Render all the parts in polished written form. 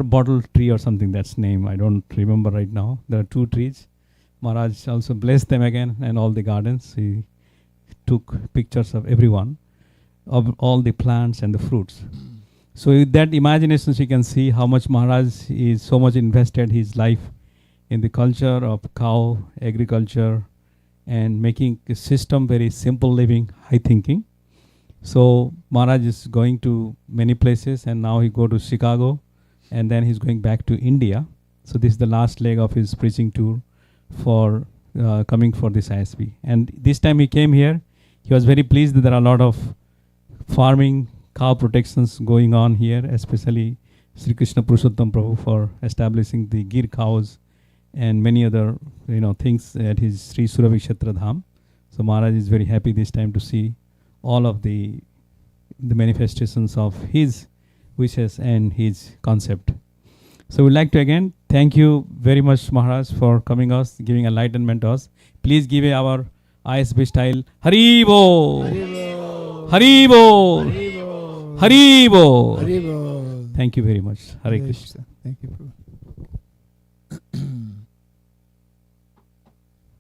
bottle tree or something, that's name, I don't remember right now. There are 2 trees. Maharaj also blessed them again and all the gardens. He took pictures of everyone, of all the plants and the fruits. So with that imagination, you can see how much Maharaj is so much invested his life in the culture of cow, agriculture, and making a system very simple living, high thinking. So Maharaj is going to many places, and now he go to Chicago, and then he's going back to India. So this is the last leg of his preaching tour for coming for this ISB. And this time he came here, he was very pleased that there are a lot of farming, cow protections going on here, especially Sri Krishna Purushottam Prabhu for establishing the Gir cows and many other things at his Sri Suravikshetra Dham. So Maharaj is very happy this time to see all of the manifestations of his wishes and his concept. So we'd like to again thank you very much, Maharaj, for coming us, giving enlightenment to us. Please give our ISB style Haribo, Haribo, Haribo, Haribo. Thank you very much. Hare Krishna. Thank you, Prabhu.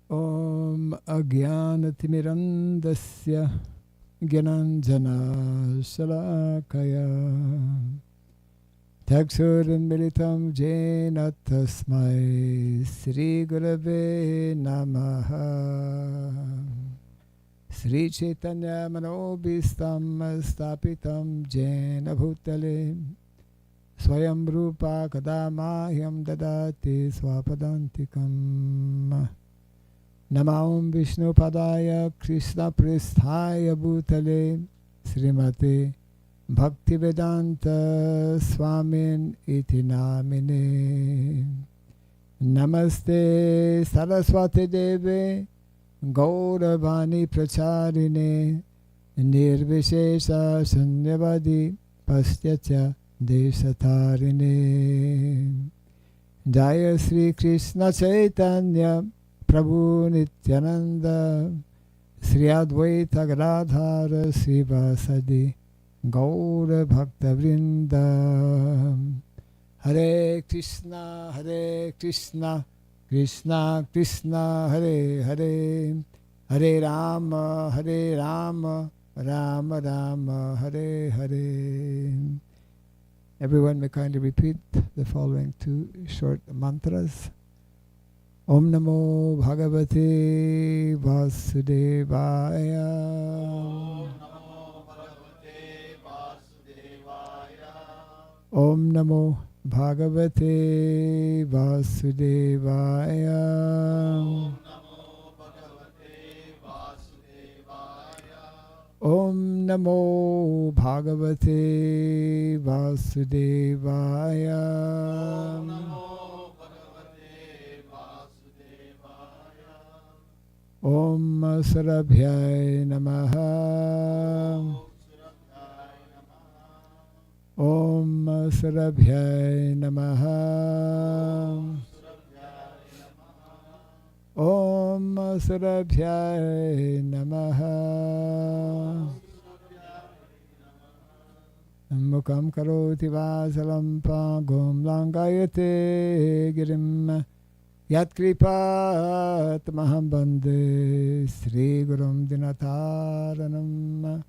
Om Agyanatimirandasya Gyananjana Shalakaya Taksurimilitam Jena Tasmai Sri Gurave Namaha Sri Chaitanya Manobhistam Stapitam Jena Bhutale Swayam Rupa Kadamahyam Dadati Swapadantikam Namaum Vishnu Padaya Krishna Pristhaya Bhutale Srimate Bhaktivedanta Swamin Iti Namine Namaste Saraswati Deve Gauravani Pracharine Nirvishesha Sanyavadi Pastyacha Deshatarine Jaya Sri Krishna Chaitanya Prabhu Nityananda Sri Advaita Gadadhara Srivasadi Gaura Bhakta Vrinda Hare Krishna Krishna Krishna Hare Hare Hare Rama Rama Rama Hare Hare. Everyone may kindly repeat the following 2 short mantras. Om Namo Bhagavate Vasudevaya. Om Namo Bhagavate Vasudevaya. Om Namo Bhagavate Vasudevaya. Om Sarabhyai Namaha. Om Sarabhyai Namaha. Om Sarabhyai Namaha. Mukam karoti vasalam pagom langayate girim Yat kripat maham bande Sri Gurum Dinataranam.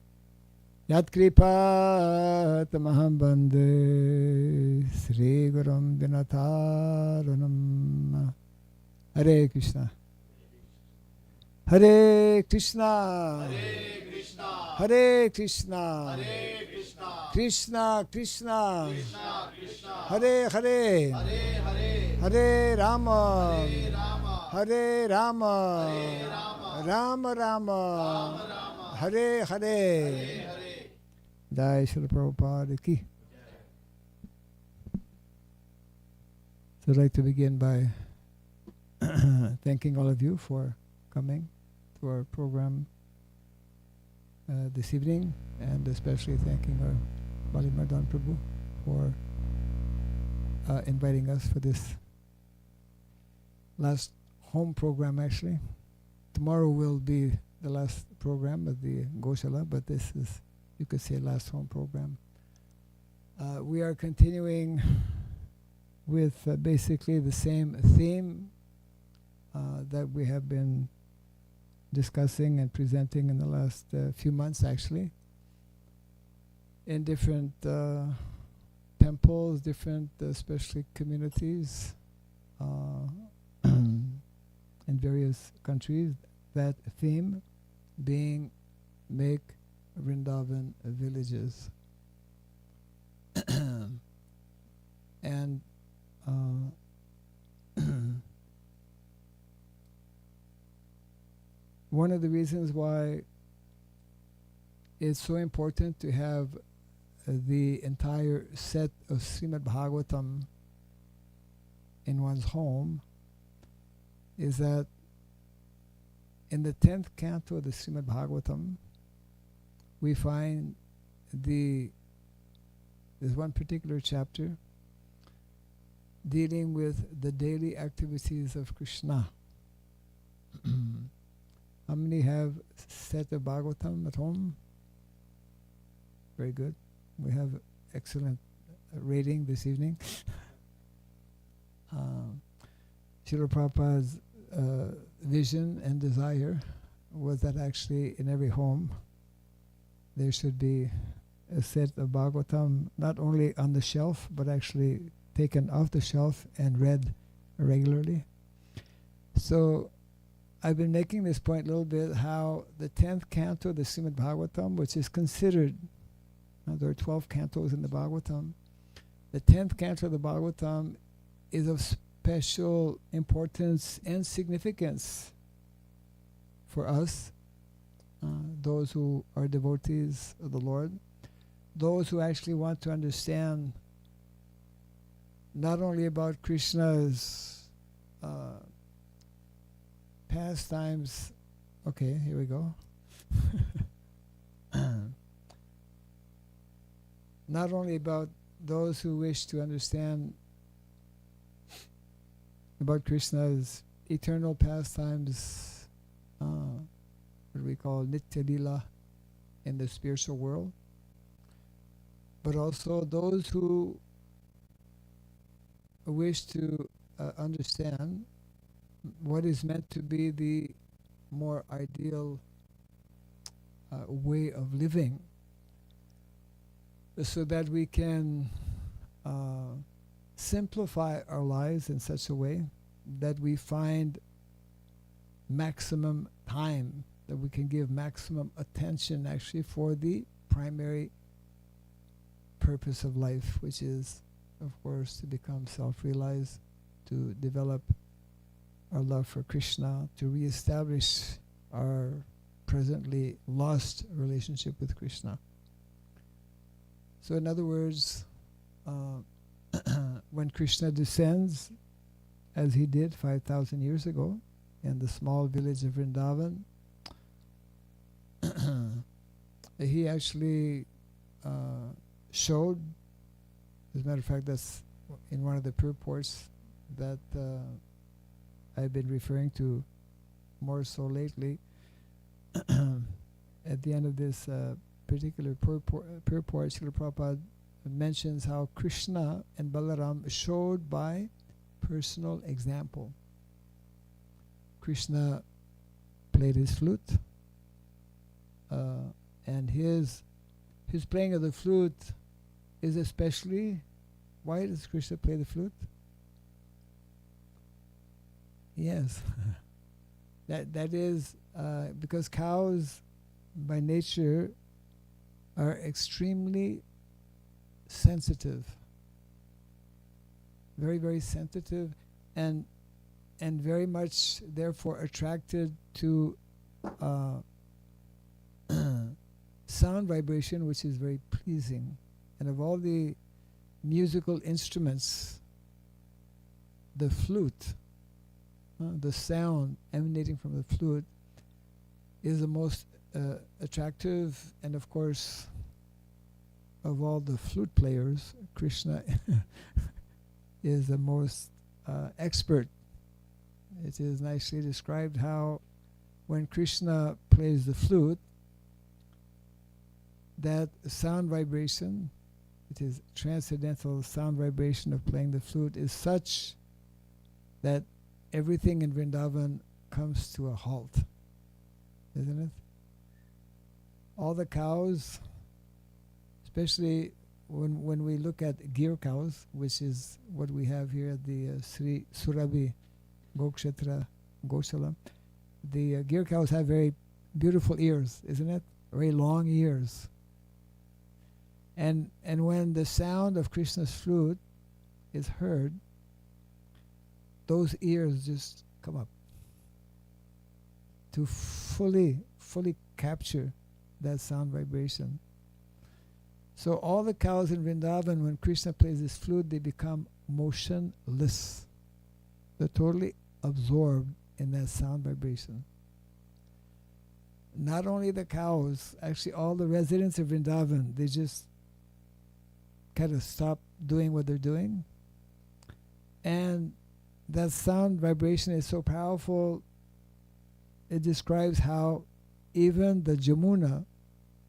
Yat kripat maham bande Sri Gurum Dinataranam. Hare Krishna. Hare Krishna. Hare Krishna. Krishna Krishna. Hare Hare. Hare Rama. Hare Rama. Rama Rama. Hare Hare. Jai Srila Prabhupada ki. So I'd like to begin by thanking all of you for coming to our program this evening, and especially thanking our Bali Mardan Prabhu for inviting us for this last home program. Actually, tomorrow will be the last program of the Goshala, but this is, you could say, last home program. We are continuing with basically the same theme that we have been discussing and presenting in the last few months, actually, in different temples, different especially communities in various countries. That theme being make Vrindavan villages. And one of the reasons why it's so important to have the entire set of Srimad Bhagavatam in one's home is that in the 10th canto of the Srimad Bhagavatam, we find there's one particular chapter dealing with the daily activities of Krishna. How many have set of Bhagavatam at home? Very good. We have excellent rating this evening. Srila Prabhupada's vision and desire was that actually in every home there should be a set of Bhagavatam, not only on the shelf, but actually taken off the shelf and read regularly. So I've been making this point a little bit, how the 10th canto of the Srimad Bhagavatam, which is considered, there are 12 cantos in the Bhagavatam, the 10th canto of the Bhagavatam is of special importance and significance for us, those who are devotees of the Lord, those who actually want to understand not only about Krishna's pastimes. Okay, here we go. Not only about those who wish to understand about Krishna's eternal pastimes, what we call Nitya Lila in the spiritual world, but also those who wish to understand what is meant to be the more ideal way of living, so that we can simplify our lives in such a way that we find maximum time, that we can give maximum attention actually for the primary purpose of life, which is, of course, to become self-realized, to develop our love for Krishna, to reestablish our presently lost relationship with Krishna. So in other words, when Krishna descends, as he did 5,000 years ago in the small village of Vrindavan, he actually showed, as a matter of fact, that's in one of the purports that I've been referring to more so lately. At the end of this particular purport, Srila Prabhupada mentions how Krishna and Balaram showed by personal example. Krishna played his flute, and his playing of the flute is especially. Why does Krishna play the flute? Yes, that is because cows by nature are extremely sensitive, very, very sensitive, and very much therefore attracted to sound vibration, which is very pleasing. And of all the musical instruments, the flute, the sound emanating from the flute, is the most attractive, and of course, of all the flute players, Krishna is the most expert. It is nicely described how when Krishna plays the flute, that sound vibration which is transcendental sound vibration of playing the flute, is such that everything in Vrindavan comes to a halt, isn't it? All the cows, especially when we look at gir cows, which is what we have here at the Sri Surabhi Gokshetra Goshala, the gir cows have very beautiful ears, isn't it? Very long ears. And when the sound of Krishna's flute is heard, those ears just come up to fully capture that sound vibration. So all the cows in Vrindavan, when Krishna plays his flute, they become motionless. They're totally absorbed in that sound vibration. Not only the cows, actually all the residents of Vrindavan, they just kind of stop doing what they're doing. And that sound vibration is so powerful, it describes how even the Jamuna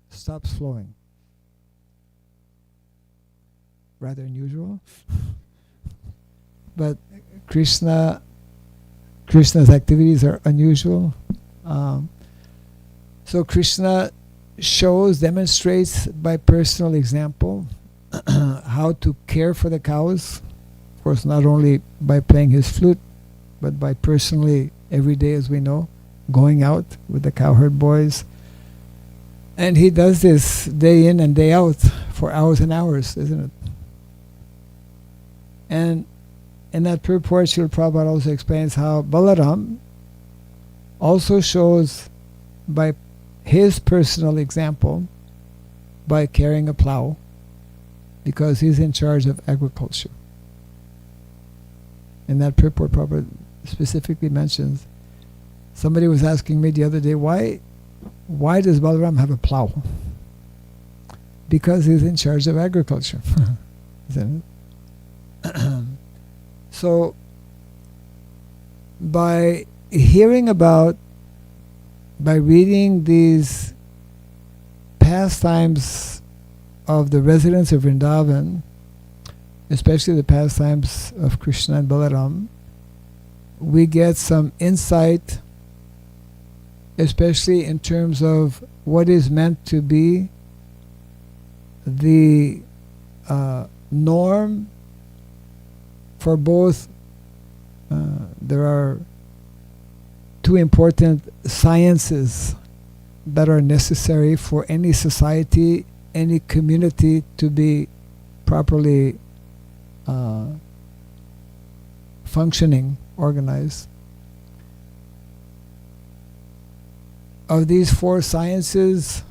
stops flowing. Rather unusual. But Krishna's activities are unusual. So Krishna demonstrates by personal example how to care for the cows. Of course, not only by playing his flute, but by personally, every day, as we know, going out with the cowherd boys. And he does this day in and day out for hours and hours, isn't it? And in that purport, Srila Prabhupada also explains how Balaram also shows by his personal example by carrying a plow, because he's in charge of agriculture. In that purport, Prabhupada specifically mentions, somebody was asking me the other day, why does Balaram have a plow? Because he's in charge of agriculture. Isn't it? So, by reading these pastimes of the residents of Vrindavan, especially the pastimes of Krishna and Balaram, we get some insight, especially in terms of what is meant to be the norm for both. There are two important sciences that are necessary for any society, any community to be properly functioning, organized. Of these four sciences,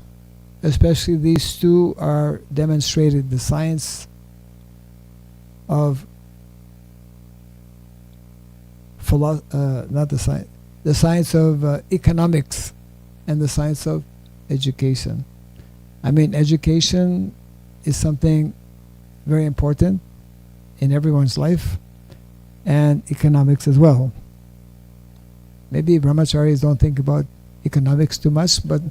especially these two are demonstrated: the science of the science of economics and the science of education. I mean, education is something very important in everyone's life, and economics as well. Maybe brahmacharis don't think about economics too much, but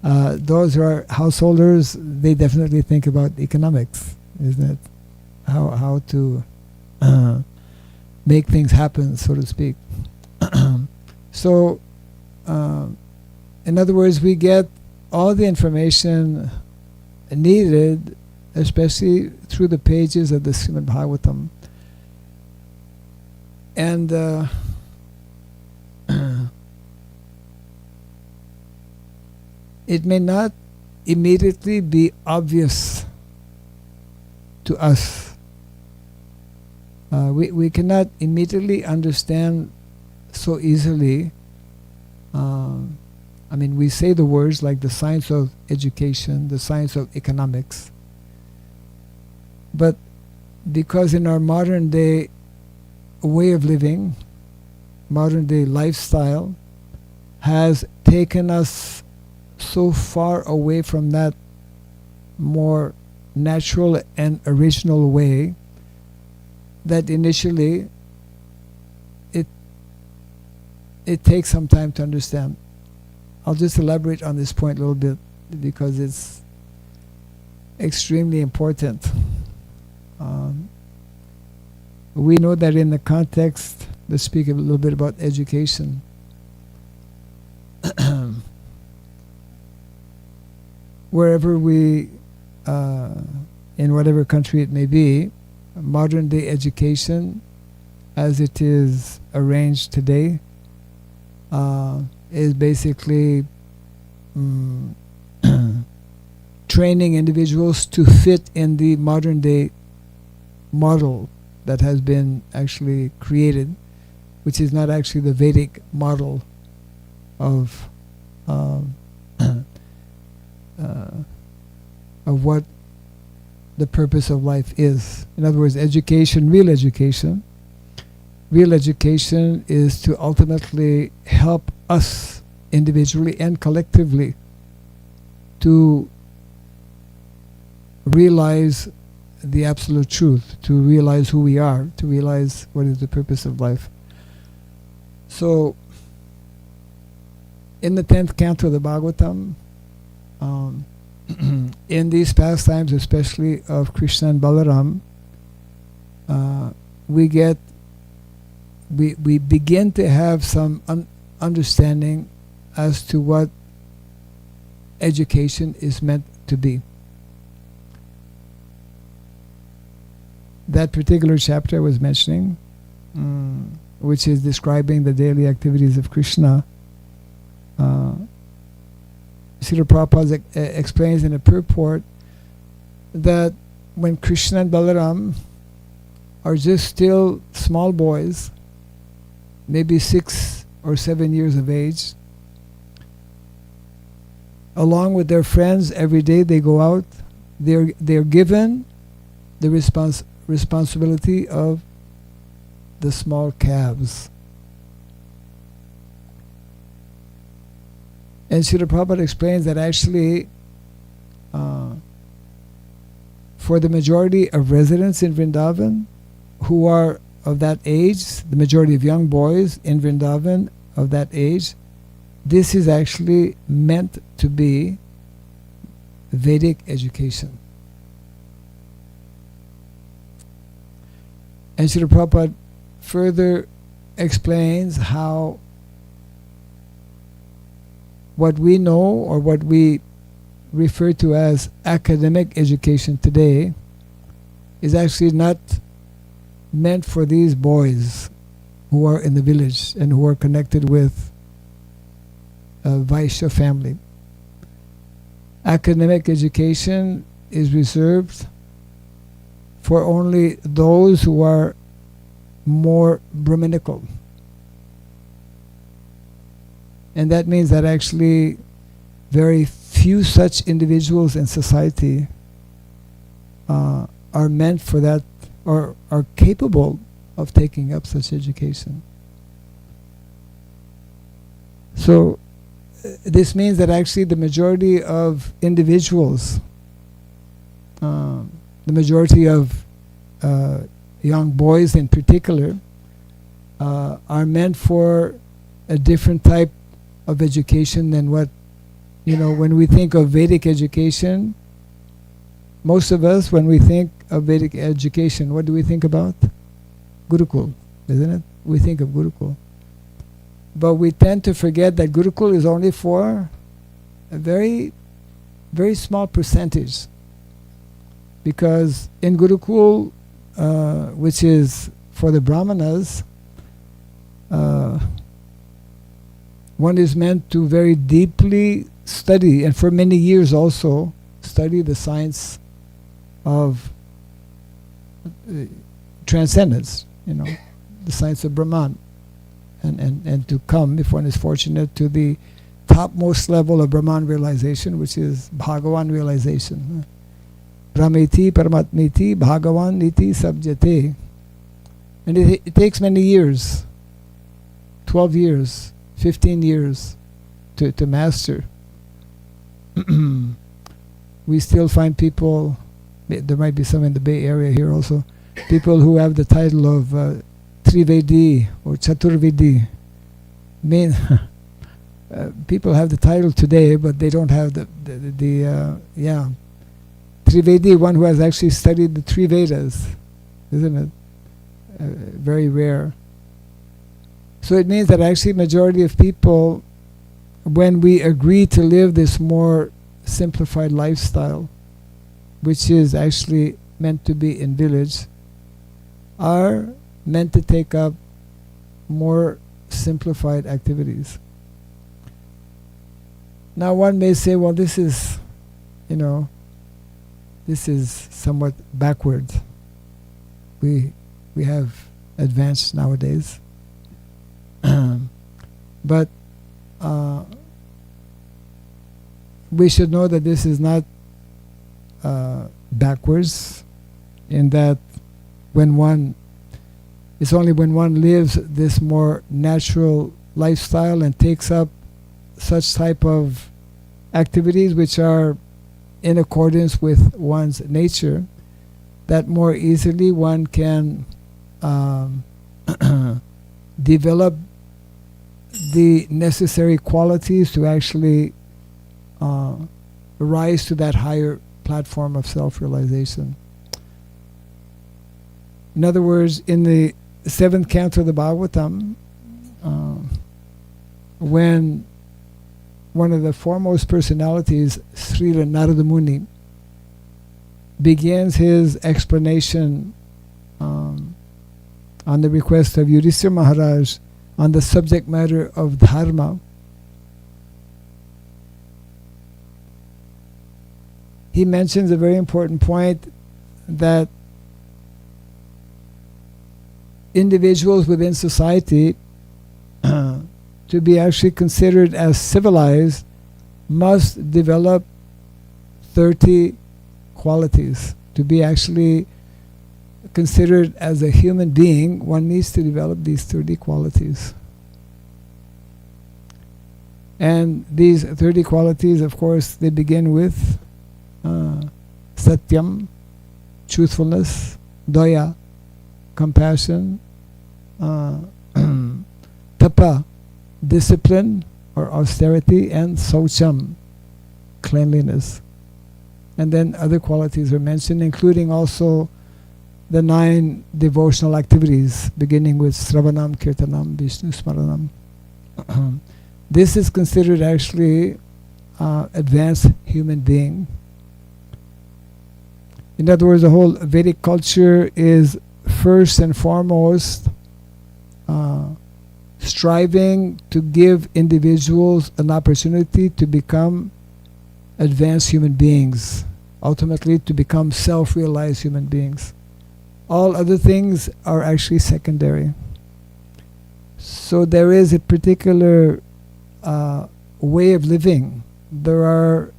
those who are householders, they definitely think about economics, isn't it? How to make things happen, so to speak. So, in other words, we get all the information needed, especially through the pages of the Srimad Bhagavatam. And it may not immediately be obvious to us. We cannot immediately understand so easily. I mean, we say the words like the science of education, the science of economics, but because in our modern day way of living, modern day lifestyle has taken us so far away from that more natural and original way that initially it takes some time to understand. I'll just elaborate on this point a little bit because extremely important. We know that in the context, let's speak a little bit about education. Wherever we, in whatever country it may be, modern day education, as it is arranged today, is basically training individuals to fit in the modern day model that has been actually created, which is not actually the Vedic model of what the purpose of life is. In other words, education, real education is to ultimately help us individually and collectively to realize the absolute truth, to realize who we are, to realize what is the purpose of life. So, in the 10th canto of the Bhagavatam, in these pastimes, especially of Krishna and Balaram, we begin to have some understanding as to what education is meant to be. That particular chapter I was mentioning, which is describing the daily activities of Krishna, Srila Prabhupada explains in a purport that when Krishna and Balaram are just still small boys, maybe 6 or 7 years of age, along with their friends, every day they go out, they're given the responsibility of the small calves. And Srila Prabhupada explains that actually for the majority of residents in Vrindavan who are of that age, the majority of young boys in Vrindavan of that age, this is actually meant to be Vedic education. And Srila Prabhupada further explains how what we know or what we refer to as academic education today is actually not meant for these boys who are in the village and who are connected with a Vaishya family. Academic education is reserved for only those who are more Brahminical. And that means that actually very few such individuals in society are meant for that or are capable of taking up such education. So this means that actually the majority of individuals, the majority of young boys in particular, are meant for a different type of education than what, when we think of Vedic education, most of us, when we think of Vedic education, what do we think about? Gurukul, isn't it? We think of Gurukul. But we tend to forget that Gurukul is only for a very, very small percentage. Because in Gurukul, which is for the Brahmanas, one is meant to very deeply study, and for many years also, study the science of transcendence, the science of Brahman, and to come, if one is fortunate, to the topmost level of Brahman realization, which is Bhagavan realization. Brahmeti Paramatmeti Bhagavan Niti Sabjate. And it takes many years, 12 years, 15 years to master. We still find people, there might be some in the Bay Area here also, people who have the title of Trivedi or Chaturvedi. People have the title today, but they don't have the Trivedi, one who has actually studied the three Vedas, isn't it? Very rare. So it means that actually majority of people, when we agree to live this more simplified lifestyle, which is actually meant to be in village, are meant to take up more simplified activities. Now one may say, well, this is, this is somewhat backwards. We have advanced nowadays. But we should know that this is not backwards, in that it's only when one lives this more natural lifestyle and takes up such type of activities which are in accordance with one's nature, that more easily one can develop the necessary qualities to actually rise to that higher platform of self-realization. In other words, in the 7th canto of the Bhagavatam, when one of the foremost personalities, Srila Narada Muni, begins his explanation on the request of Yudhishthira Maharaj on the subject matter of dharma, he mentions a very important point, that individuals within society to be actually considered as civilized must develop 30 qualities. To be actually considered as a human being, one needs to develop these 30 qualities. And these 30 qualities, of course, they begin with satyam, truthfulness; daya, compassion; tapa, discipline or austerity; and saucham, cleanliness. And then other qualities are mentioned, including also the 9 devotional activities, beginning with Sravanam, Kirtanam, Vishnu Smaranam. This is considered actually advanced human being. In other words, the whole Vedic culture is first and foremost striving to give individuals an opportunity to become advanced human beings, ultimately to become self-realized human beings. All other things are actually secondary. So there is a particular way of living. There are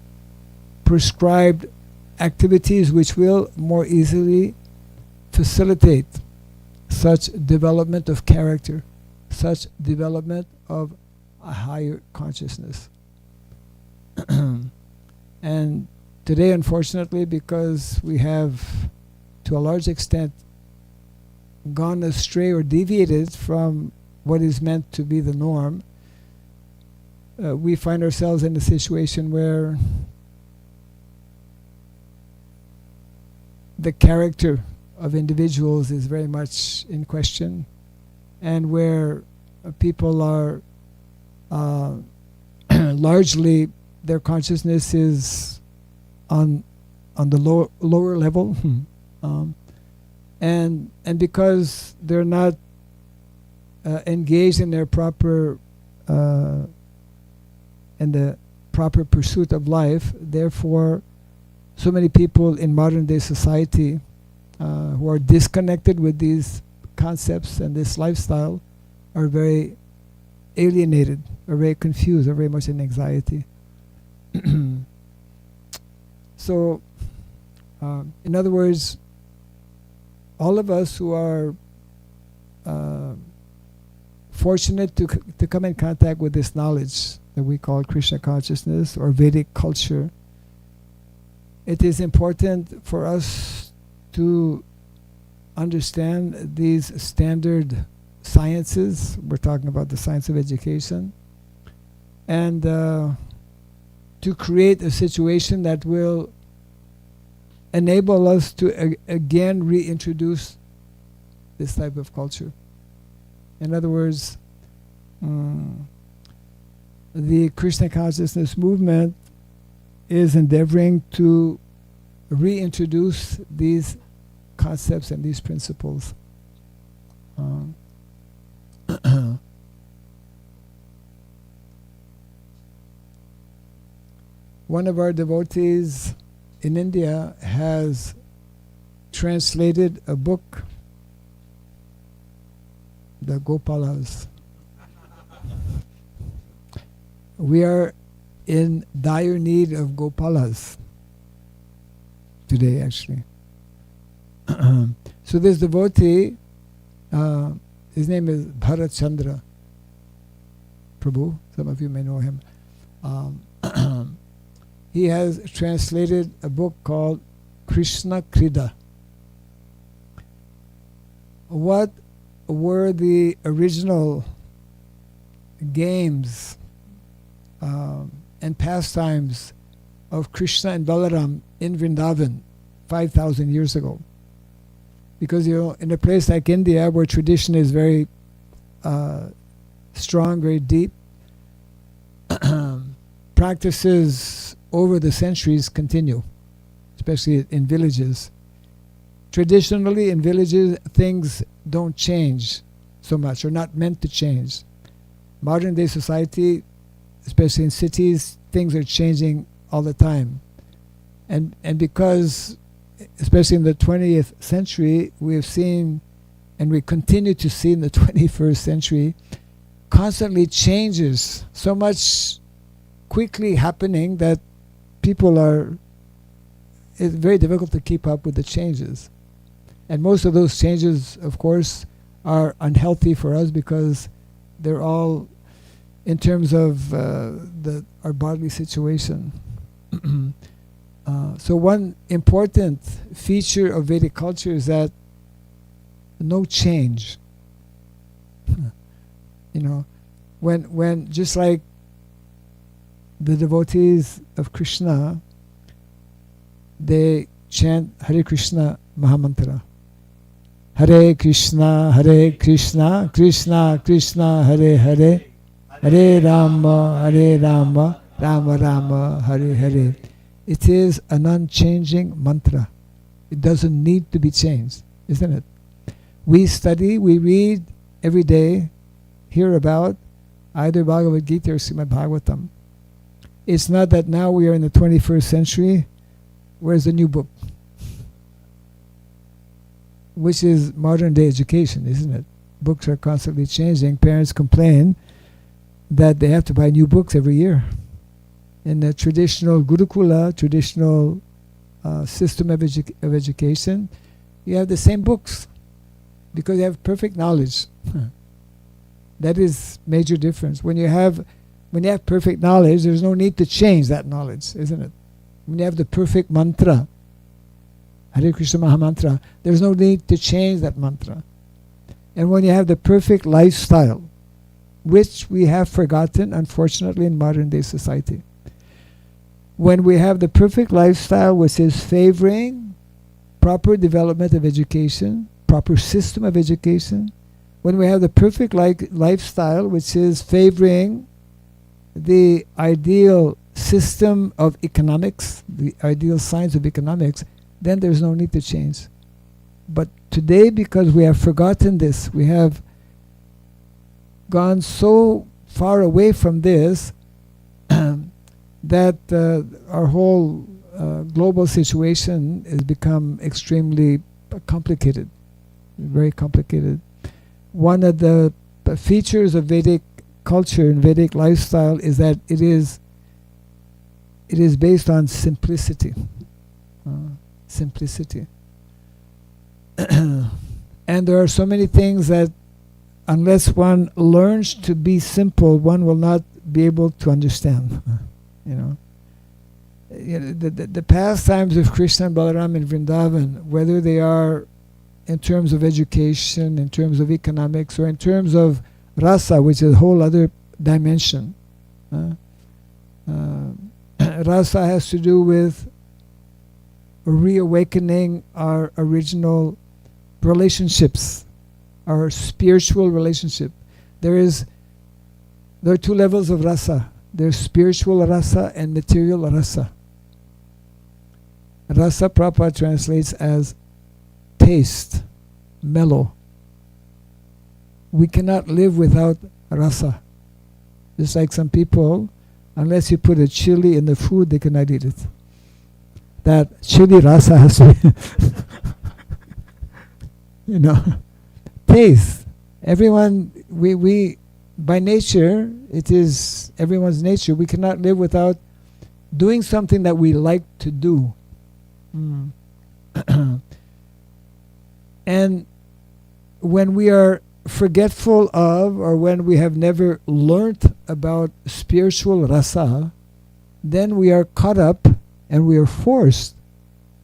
prescribed activities which will more easily facilitate such development of character, such development of a higher consciousness. And today, unfortunately, because we have, to a large extent, gone astray or deviated from what is meant to be the norm, we find ourselves in a situation where the character of individuals is very much in question, and where people are largely, their consciousness is on the lower level, and because they're not engaged in their proper in the proper pursuit of life, therefore so many people in modern day society who are disconnected with these concepts and this lifestyle are very alienated, are very confused, are very much in anxiety. So, in other words, all of us who are fortunate to come in contact with this knowledge that we call Krishna consciousness or Vedic culture, it is important for us to understand these standard sciences. We're talking about the science of education, and to create a situation that will enable us to again reintroduce this type of culture. In other words, the Krishna consciousness movement is endeavoring to reintroduce these concepts and these principles. One of our devotees in India has translated a book, the Gopalas. We are in dire need of Gopalas today, actually. So this devotee, his name is Bharat Chandra Prabhu. Some of you may know him. He has translated a book called Krishna Krida. What were the original games and pastimes of Krishna and Balaram in Vrindavan 5,000 years ago? Because, you know, in a place like India where tradition is very strong, very deep, practices over the centuries continue, especially in villages. Traditionally, in villages, things don't change so much, or not meant to change. Modern day society, especially in cities, things are changing all the time. And because, especially in the 20th century, we have seen, and we continue to see in the 21st century, constantly changes, so much quickly happening that it's very difficult to keep up with the changes. And most of those changes, of course, are unhealthy for us because they're all in terms of our bodily situation. So one important feature of Vedic culture is that no change. You know, when just like the devotees of Krishna, they chant Hare Krishna Mahamantra. Hare Krishna, Krishna Krishna, Hare Hare, Hare Rama, Rama Rama, Hare Hare. It is an unchanging mantra. It doesn't need to be changed, isn't it? We study, we read every day, hear about either Bhagavad Gita or Srimad Bhagavatam. It's not that now we are in the 21st century, where's the new book? Which is modern day education, isn't it? Books are constantly changing. Parents complain that they have to buy new books every year. In the traditional Gurukula, traditional system of education, you have the same books because you have perfect knowledge. That is major difference. When you have perfect knowledge, there's no need to change that knowledge, isn't it? When you have the perfect mantra, Hare Krishna Mahamantra, there's no need to change that mantra. And when you have the perfect lifestyle, which we have forgotten, unfortunately, in modern day society. When we have the perfect lifestyle which is favoring proper development of education, proper system of education, when we have the perfect lifestyle which is favoring the ideal system of economics, the ideal science of economics, then there's no need to change. But today, because we have forgotten this, we have gone so far away from this that our whole global situation has become extremely complicated, very complicated. One of the features of Vedic culture and Vedic lifestyle is that it is based on simplicity. Simplicity. And there are so many things that unless one learns to be simple, one will not be able to understand. You know, the pastimes of Krishna and Balaram in Vrindavan, whether they are in terms of education, in terms of economics, or in terms of rasa, which is a whole other dimension. Rasa has to do with reawakening our original relationships, our spiritual relationship. There are two levels of rasa. There's spiritual rasa and material rasa. Rasa Prabhupada translates as taste, mellow. We cannot live without rasa. Just like some people, unless you put a chili in the food, they cannot eat it. That chili rasa has to be, taste. Everyone, we by nature, it is everyone's nature. We cannot live without doing something that we like to do. And when we are forgetful of, or when we have never learnt about spiritual rasa, then we are caught up and we are forced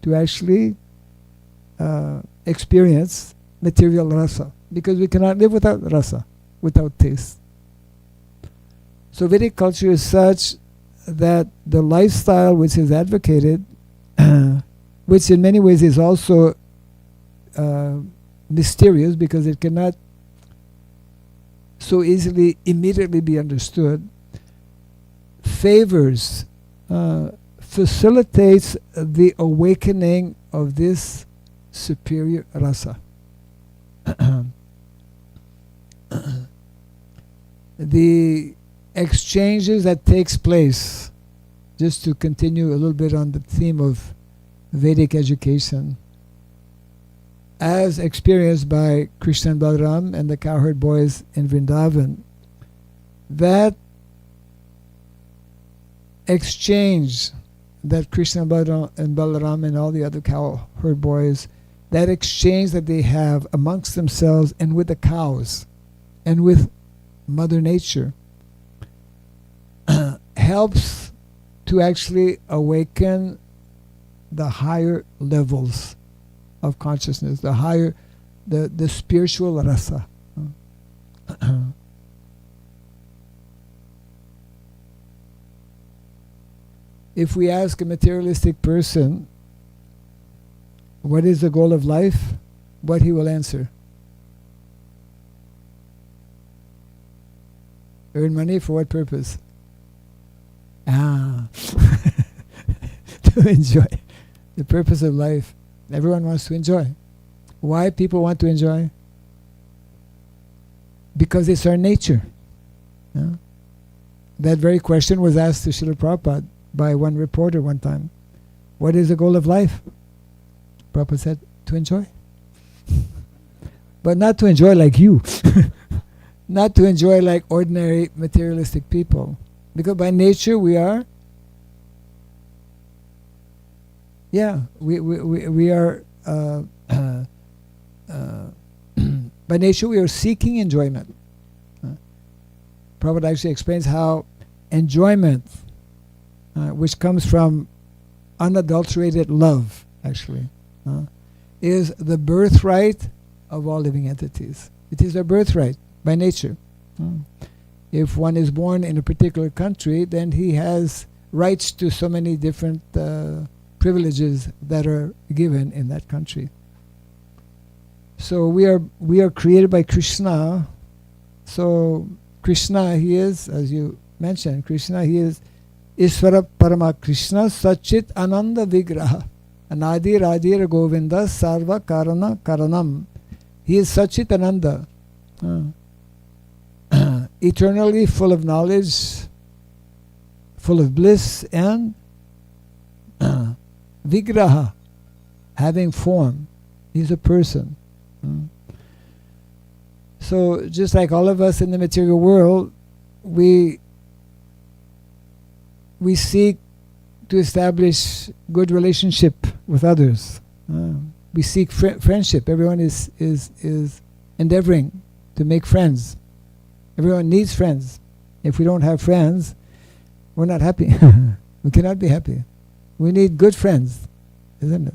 to actually experience material rasa, because we cannot live without rasa, without taste. So Vedic culture is such that the lifestyle which is advocated, which in many ways is also mysterious because it cannot so easily, immediately be understood, favors, facilitates the awakening of this superior rasa. The exchanges that takes place, just to continue a little bit on the theme of Vedic education, as experienced by Krishna and Balaram and the cowherd boys in Vrindavan, that exchange that Krishna and Balaram and all the other cowherd boys, that exchange that they have amongst themselves and with the cows and with Mother Nature, helps to actually awaken the higher levels of consciousness, the higher, the spiritual rasa. If we ask a materialistic person, what is the goal of life? What he will answer? Earn money for what purpose? To enjoy. The purpose of life. Everyone wants to enjoy. Why people want to enjoy? Because it's our nature. Yeah? That very question was asked to Srila Prabhupada by one reporter one time. What is the goal of life? Prabhupada said, to enjoy. But not to enjoy like you. Not to enjoy like ordinary materialistic people. Because by nature we are, we are, by nature we are seeking enjoyment. Prabhupada actually explains how enjoyment, which comes from unadulterated love, actually, is the birthright of all living entities. It is their birthright by nature. If one is born in a particular country, then he has rights to so many different privileges that are given in that country. So we are created by Krishna. So Krishna, he is, as you mentioned, Krishna, he is Ishvara Parama Krishna Sachit Ananda Vigraha Anadi Radir Govinda Sarva Karana Karanam. He is Sachit Ananda, eternally full of knowledge, full of bliss, and Vigraha, having form. He's a person. So just like all of us in the material world, we seek to establish good relationship with others. We seek friendship. Everyone is endeavoring to make friends. Everyone needs friends. If we don't have friends, we're not happy. We cannot be happy. We need good friends, isn't it?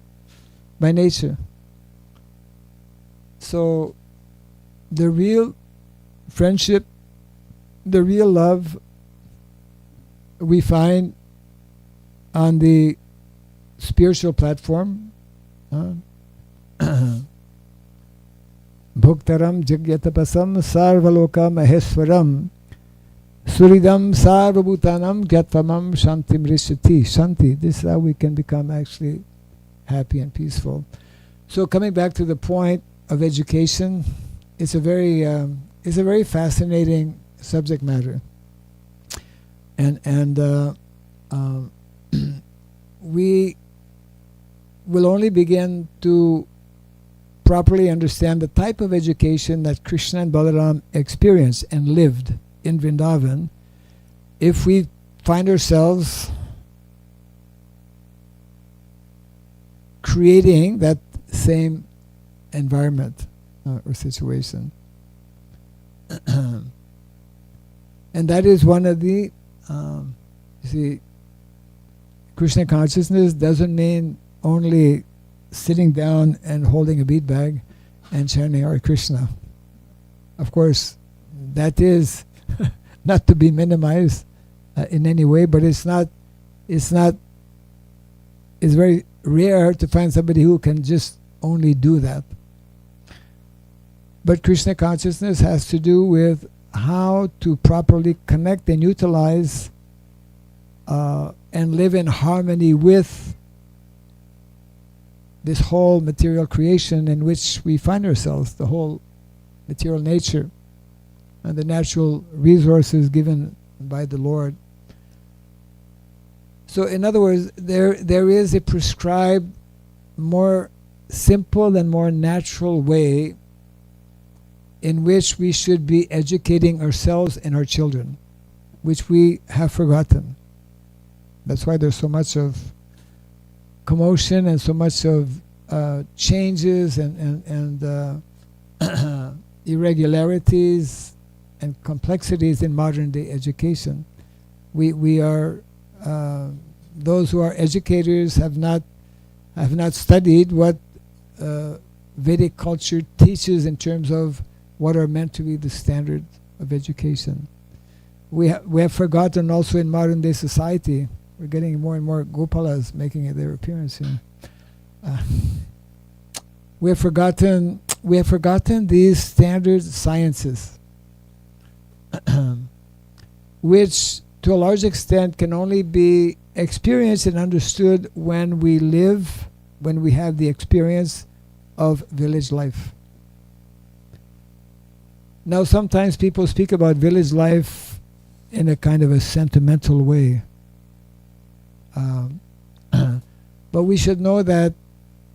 By nature. So the real friendship, the real love we find on the spiritual platform. Bhuktaram Jagyatapasam Sarvaloka Maheswaram Suridam Sarvabhutanam Gyattamam Shantim Rishati. Shanti, this is how we can become actually happy and peaceful. So coming back to the point of education, it's a very fascinating subject matter, and we will only begin to properly understand the type of education that Krishna and Balaram experienced and lived in Vrindavan if we find ourselves creating that same environment or situation. And that is one of the, you see, Krishna consciousness doesn't mean only sitting down and holding a bead bag and chanting Hare Krishna. Of course, that is not to be minimized in any way, but it's very rare to find somebody who can just only do that. But Krishna consciousness has to do with how to properly connect and utilize and live in harmony with this whole material creation in which we find ourselves, the whole material nature and the natural resources given by the Lord. So in other words, there is a prescribed, more simple and more natural way in which we should be educating ourselves and our children, which we have forgotten. That's why there's so much of commotion and so much of changes and irregularities and complexities in modern day education. We are those who are educators have not studied what Vedic culture teaches in terms of what are meant to be the standards of education. We have forgotten also in modern day society. We're getting more and more Gopalas making their appearance here. We have forgotten these standard sciences, which to a large extent can only be experienced and understood when we have the experience of village life. Now sometimes people speak about village life in a kind of a sentimental way. But we should know that,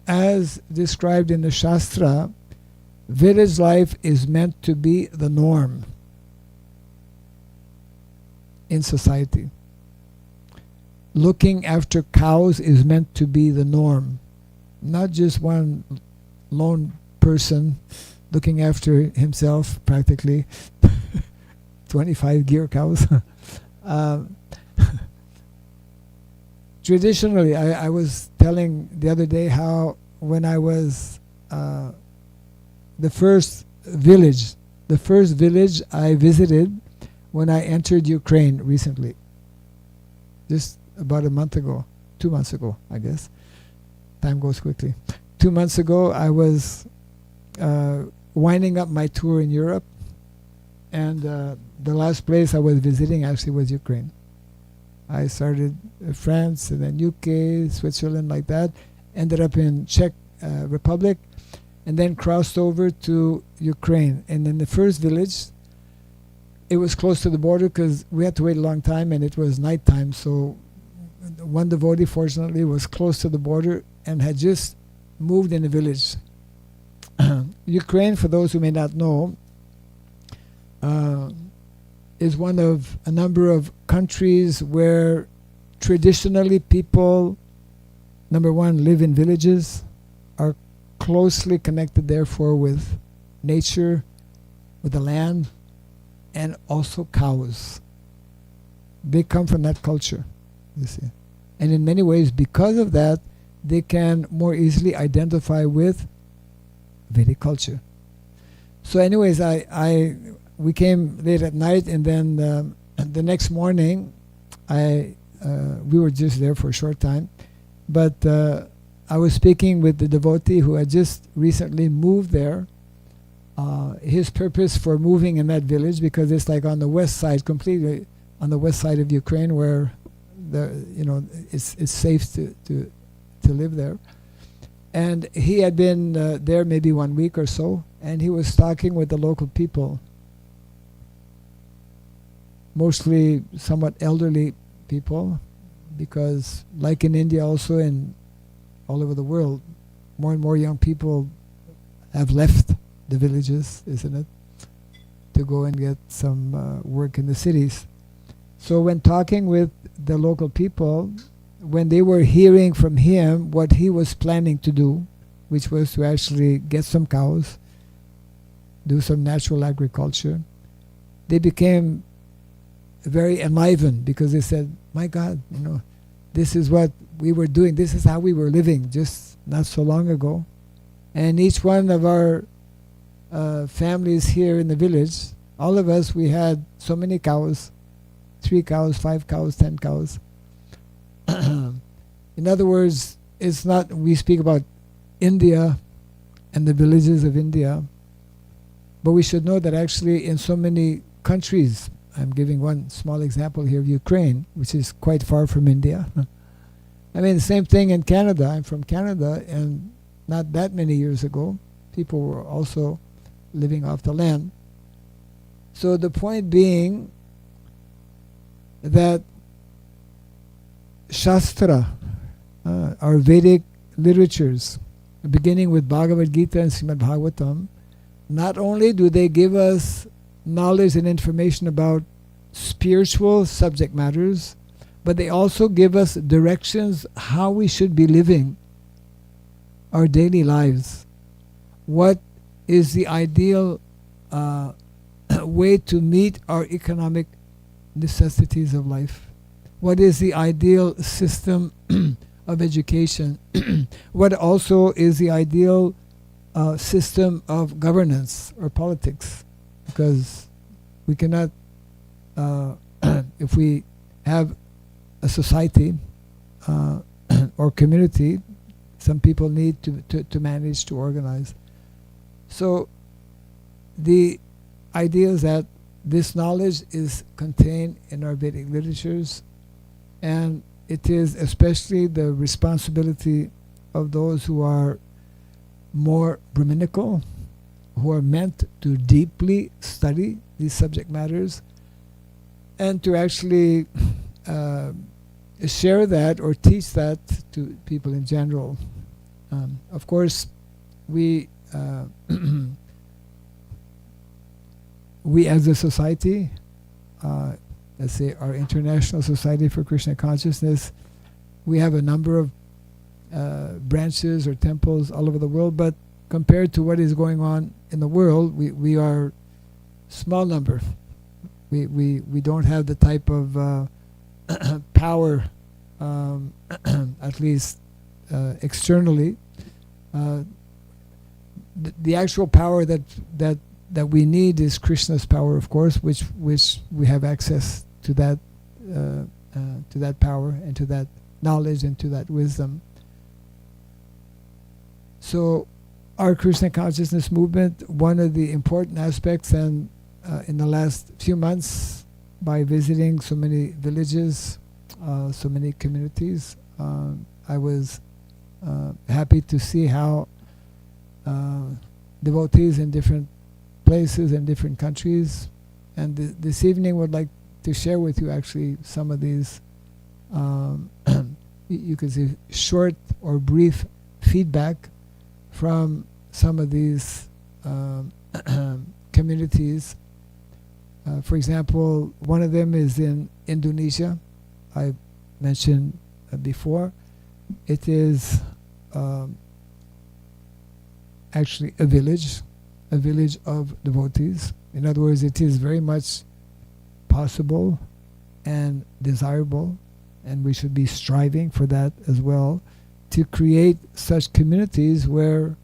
as described in the Shastra, village life is meant to be the norm in society. Looking after cows is meant to be the norm, not just one lone person looking after himself, practically 25 gear cows. Traditionally, I was telling the other day how when I was the first village I visited when I entered Ukraine recently, just about a month ago, 2 months ago, I guess. Time goes quickly. 2 months ago, I was winding up my tour in Europe, and the last place I was visiting actually was Ukraine. I started France and then UK, Switzerland, like that. Ended up in Czech Republic, and then crossed over to Ukraine. And in the first village, it was close to the border because we had to wait a long time, and it was nighttime. So one devotee, fortunately, was close to the border and had just moved in the village. Ukraine, for those who may not know, is one of a number of countries where traditionally people, number one, live in villages, are closely connected therefore with nature, with the land, and also cows. They come from that culture, you see. And in many ways, because of that, they can more easily identify with Vedic culture. So anyways, we came late at night, and then the next morning, we were just there for a short time, But I was speaking with the devotee who had just recently moved there. His purpose for moving in that village, because it's like on the west side, completely on the west side of Ukraine, where it's safe to live there. And he had been there maybe 1 week or so, and he was talking with the local people, mostly somewhat elderly people, because like in India also and all over the world, more and more young people have left the villages, isn't it, to go and get some work in the cities. So when talking with the local people, when they were hearing from him what he was planning to do, which was to actually get some cows, do some natural agriculture, they became very enlivened, because they said, my God, this is what we were doing. This is how we were living just not so long ago. And each one of our families here in the village, all of us, we had so many cows, 3 cows, 5 cows, 10 cows. In other words, it's not, we speak about India and the villages of India, but we should know that actually in so many countries, I'm giving one small example here of Ukraine, which is quite far from India. I mean, the same thing in Canada. I'm from Canada, and not that many years ago, people were also living off the land. So the point being that Shastra, our Vedic literatures, beginning with Bhagavad Gita and Srimad Bhagavatam, not only do they give us knowledge and information about spiritual subject matters, but they also give us directions how we should be living our daily lives. What is the ideal way to meet our economic necessities of life? What is the ideal system of education? What also is the ideal system of governance or politics? Because we cannot, if we have a society or community, some people need to manage, to organize. So the idea is that this knowledge is contained in our Vedic literatures, and it is especially the responsibility of those who are more Brahminical, who are meant to deeply study these subject matters and to actually share that or teach that to people in general. Of course, we as a society, let's say our International Society for Krishna Consciousness, we have a number of branches or temples all over the world, but compared to what is going on in the world, we are small number. We don't have the type of power, at least externally. The actual power that we need is Krishna's power, of course, which we have access to that power and to that knowledge and to that wisdom. So our Krishna consciousness movement, one of the important aspects, and in the last few months, by visiting so many villages, so many communities, I was happy to see how devotees in different places and different countries, and this evening would like to share with you actually some of these you could say short or brief feedback from some of these communities. For example, one of them is in Indonesia. I mentioned before. It is actually a village of devotees. In other words, it is very much possible and desirable, and we should be striving for that as well, to create such communities where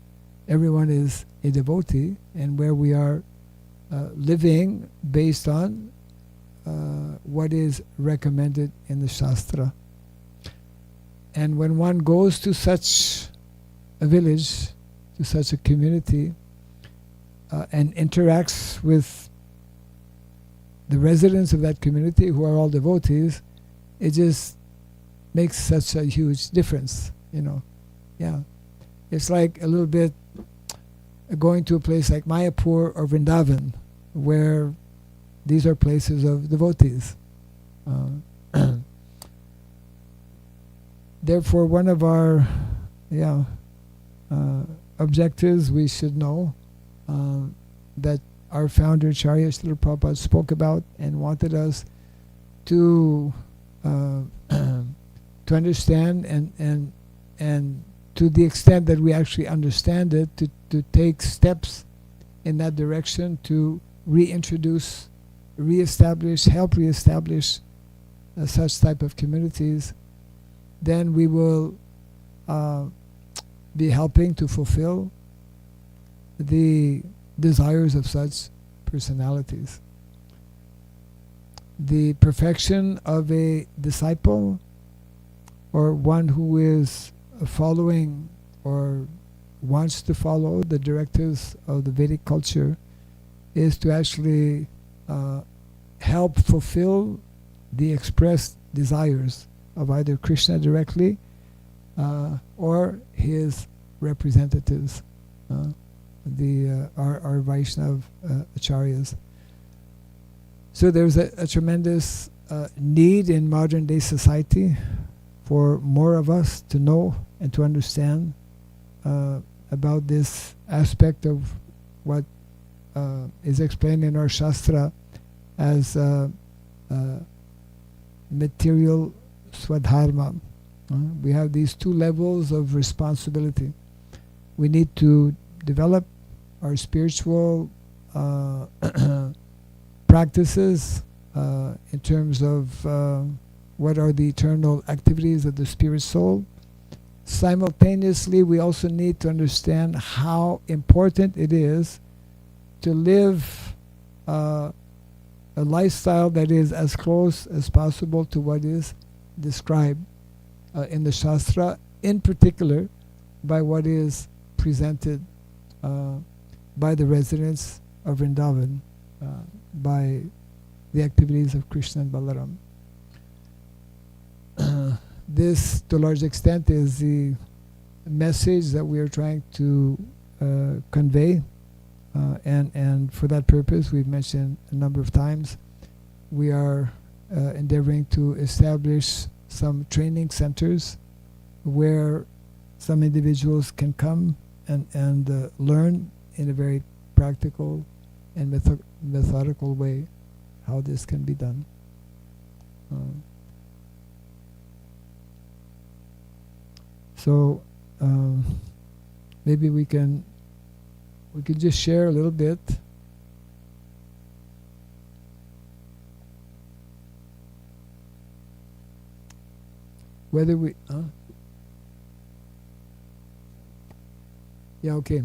everyone is a devotee and where we are living based on what is recommended in the Shastra. And when one goes to such a village, to such a community, and interacts with the residents of that community who are all devotees, it just makes such a huge difference, you know. Yeah. It's like a little bit going to a place like Mayapur or Vrindavan, where these are places of devotees. Therefore, one of our objectives, we should know that our founder Acharya Srila Prabhupada spoke about and wanted us to understand, and to the extent that we actually understand it, to take steps in that direction to reintroduce, reestablish, help reestablish such type of communities. Then we will be helping to fulfill the desires of such personalities. The perfection of a disciple, or one who is following or wants to follow the directives of the Vedic culture, is to actually help fulfill the expressed desires of either Krishna directly or his representatives, our Vaishnava acharyas. So there's a tremendous need in modern day society for more of us to know and to understand about this aspect of what is explained in our Shastra as material swadharma. We have these two levels of responsibility. We need to develop our spiritual practices in terms of what are the eternal activities of the spirit soul. Simultaneously, we also need to understand how important it is to live a lifestyle that is as close as possible to what is described in the Shastra, in particular by what is presented by the residents of Vrindavan, by the activities of Krishna and Balaram. This, to a large extent, is the message that we are trying to convey, and for that purpose, we've mentioned a number of times, we are endeavoring to establish some training centers where some individuals can come and learn in a very practical and methodical way how this can be done. So maybe we could just share a little bit. Whether we yeah, okay.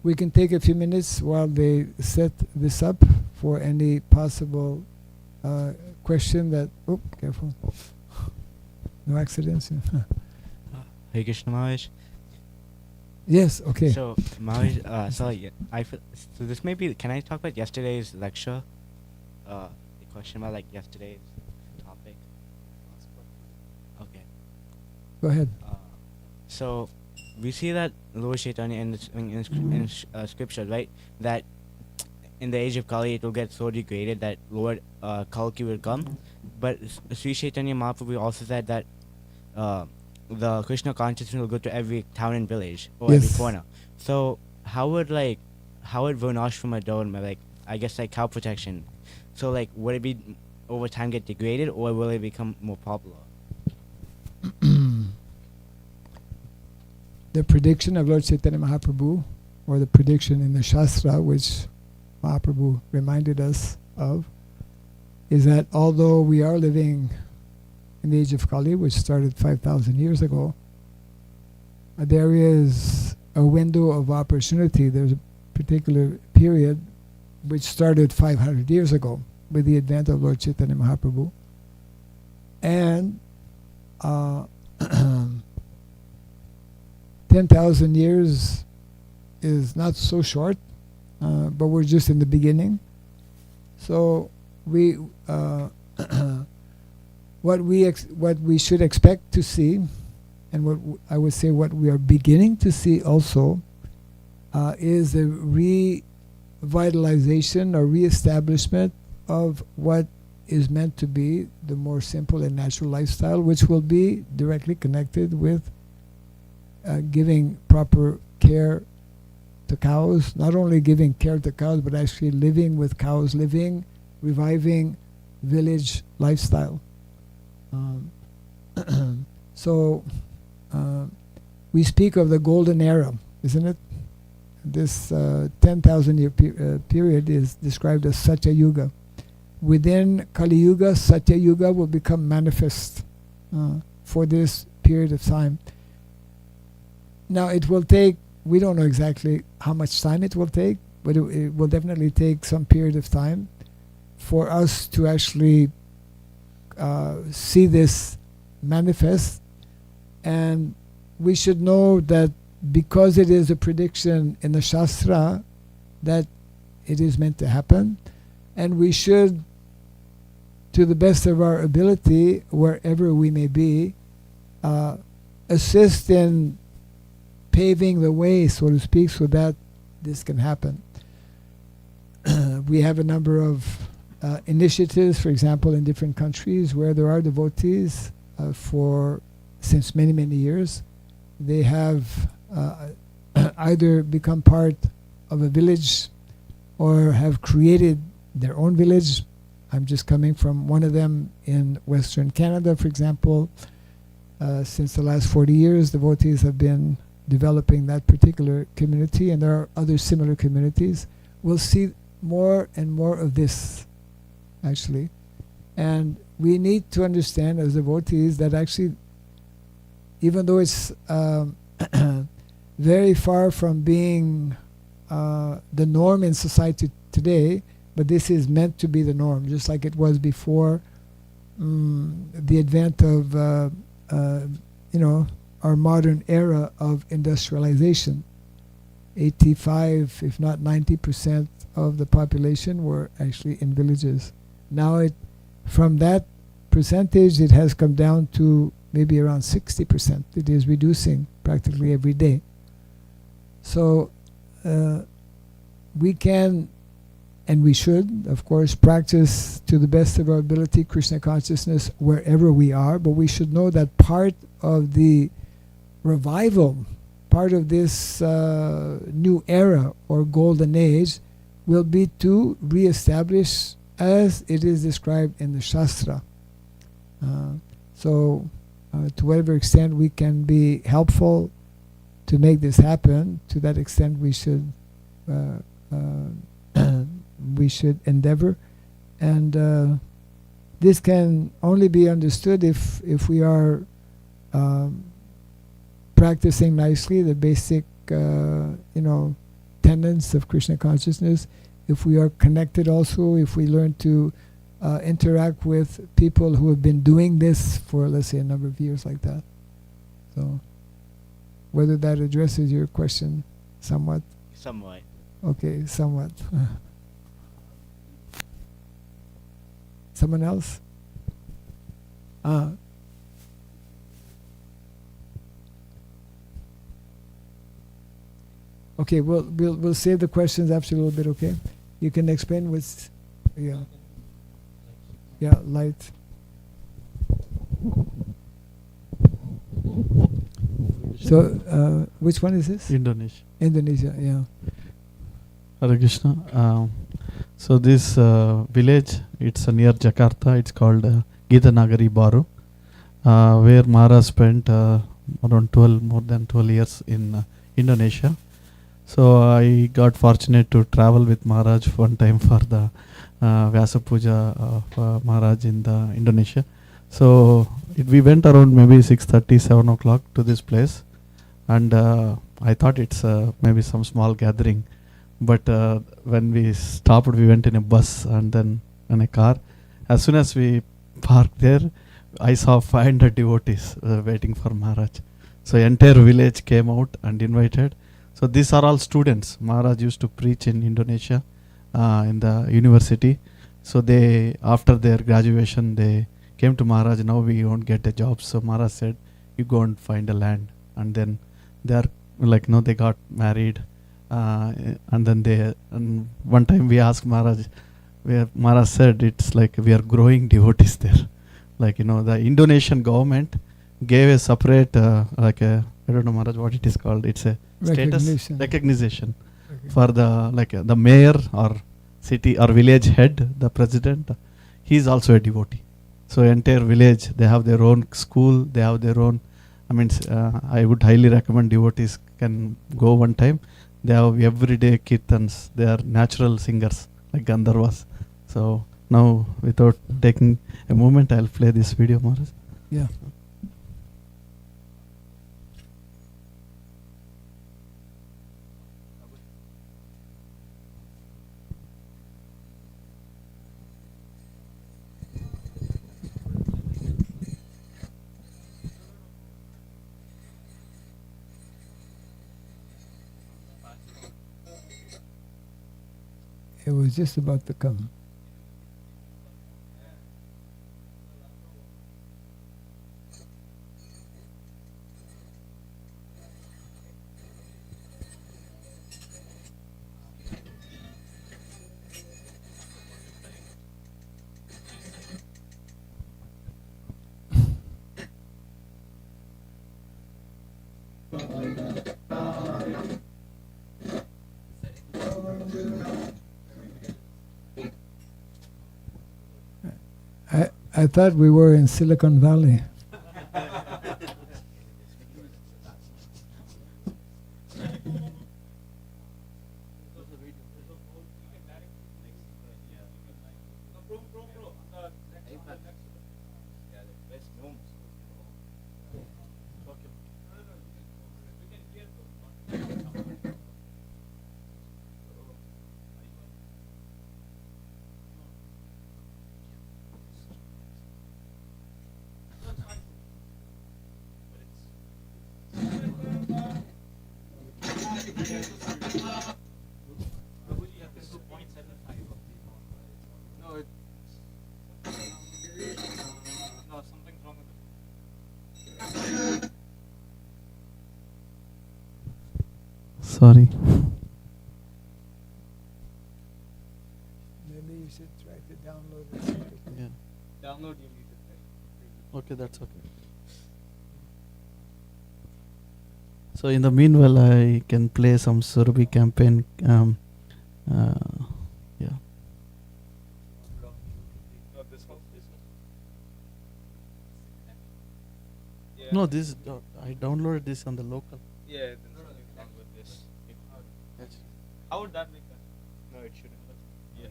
We can take a few minutes while they set this up for any possible question that, oh, careful. No accidents. Hare Krishna Maharaj. Yes, okay. So Maharaj, sorry, so this may be, can I talk about yesterday's lecture? The question about like yesterday's topic. Okay. Go ahead. So we see that Lord Chaitanya in scripture, right? That in the age of Kali it will get so degraded that Lord Kalki will come. But Sri Chaitanya Mahaprabhu also said that the Krishna consciousness will go to every town and village or every corner. So how would Varnashrama Dharma, like I guess like cow protection, so like would it be over time get degraded or will it become more popular? The prediction of Lord Chaitanya Mahaprabhu, or the prediction in the Shastra, which Mahaprabhu reminded us of, is that although we are living in the age of Kali, which started 5,000 years ago, there is a window of opportunity. There's a particular period which started 500 years ago with the advent of Lord Chaitanya Mahaprabhu, And 10,000 years is not so short, but we're just in the beginning. So we what we should expect to see, and what I would say what we are beginning to see also, is a revitalization or reestablishment of what is meant to be the more simple and natural lifestyle, which will be directly connected with giving proper care to cows, not only giving care to cows, but actually living with cows, reviving village lifestyle. So we speak of the golden era, isn't it? This 10,000 year period is described as Satya Yuga. Within Kali Yuga, Satya Yuga will become manifest for this period of time. Now it will take, we don't know exactly how much time it will take, but it will definitely take some period of time for us to actually see this manifest. And we should know that because it is a prediction in the Shastra, that it is meant to happen, and we should, to the best of our ability, wherever we may be, assist in paving the way, so to speak, so that this can happen. We have a number of initiatives, for example, in different countries where there are devotees since many, many years. They have either become part of a village or have created their own village. I'm just coming from one of them in Western Canada, for example. Since the last 40 years, devotees have been developing that particular community, and there are other similar communities. We'll see more and more of this, actually. And we need to understand as devotees that actually, even though it's very far from being the norm in society today, but this is meant to be the norm, just like it was before the advent of our modern era of industrialization. 85, if not 90% of the population were actually in villages. Now from that percentage, it has come down to maybe around 60%. It is reducing practically every day. So we can, and we should, of course, practice to the best of our ability Krishna consciousness wherever we are, but we should know that part of the revival, part of this new era or golden age will be to reestablish as it is described in the Shastra. So to whatever extent we can be helpful to make this happen, to that extent we should endeavor. And this can only be understood if we are practicing nicely the basic tenets of Krishna consciousness, if we are connected also, if we learn to interact with people who have been doing this for, let's say, a number of years like that. So whether that addresses your question somewhat? Somewhat. Okay, somewhat. Someone else? Okay, we'll save the questions after a little bit, okay? You can explain what's, light. So, which one is this? Indonesia. Indonesia, yeah. Hare Krishna. So this village, it's near Jakarta. It's called Gita Nagari Baru, where Maharaj spent around more than 12 years in Indonesia. So I got fortunate to travel with Maharaj one time for the Vyasa Puja of Maharaj in the Indonesia. So we went around maybe 6:30, 7 o'clock to this place, and I thought it's maybe some small gathering. But when we stopped, we went in a bus and then in a car. As soon as we parked there, I saw 500 devotees waiting for Maharaj. So entire village came out and invited. So these are all students. Maharaj used to preach in Indonesia, in the university. So they, after their graduation, they came to Maharaj. Now we won't get a job. So Maharaj said, "You go and find a land." And then they are like, no, they got married. And then they, and one time we asked Maharaj, where Maharaj said, it's like we are growing devotees there. Like, the Indonesian government gave a separate, like a, I don't know, Maharaj, what it is called. It's a status recognition for the, like the mayor or city or village head, the president. He is also a devotee. So entire village, they have their own school, they have their own, I would highly recommend devotees can go one time. They have everyday kirtans. They are natural singers like Gandharvas. So now, without taking a moment, I'll play this video, Maharaj. Yeah. It was just about to come. I thought we were in Silicon Valley. Sorry. Maybe you should try to download it. Yeah. Download you need it. Okay, that's okay. So in the meanwhile, I can play some Surabhi campaign. Yeah. No, this I downloaded this on the local. Yeah, then something wrong with this. How would that make sense? No, it shouldn't. Yeah.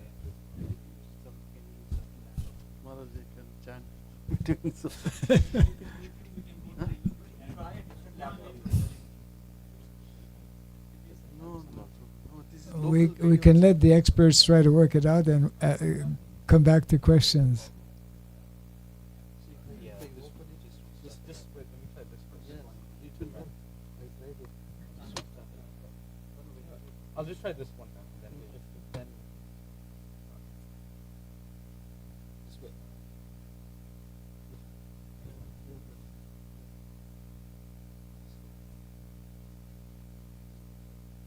Maharaj, you can chant. We can let the experts try to work it out and come back to questions. I'll just try this one time. Then just wait.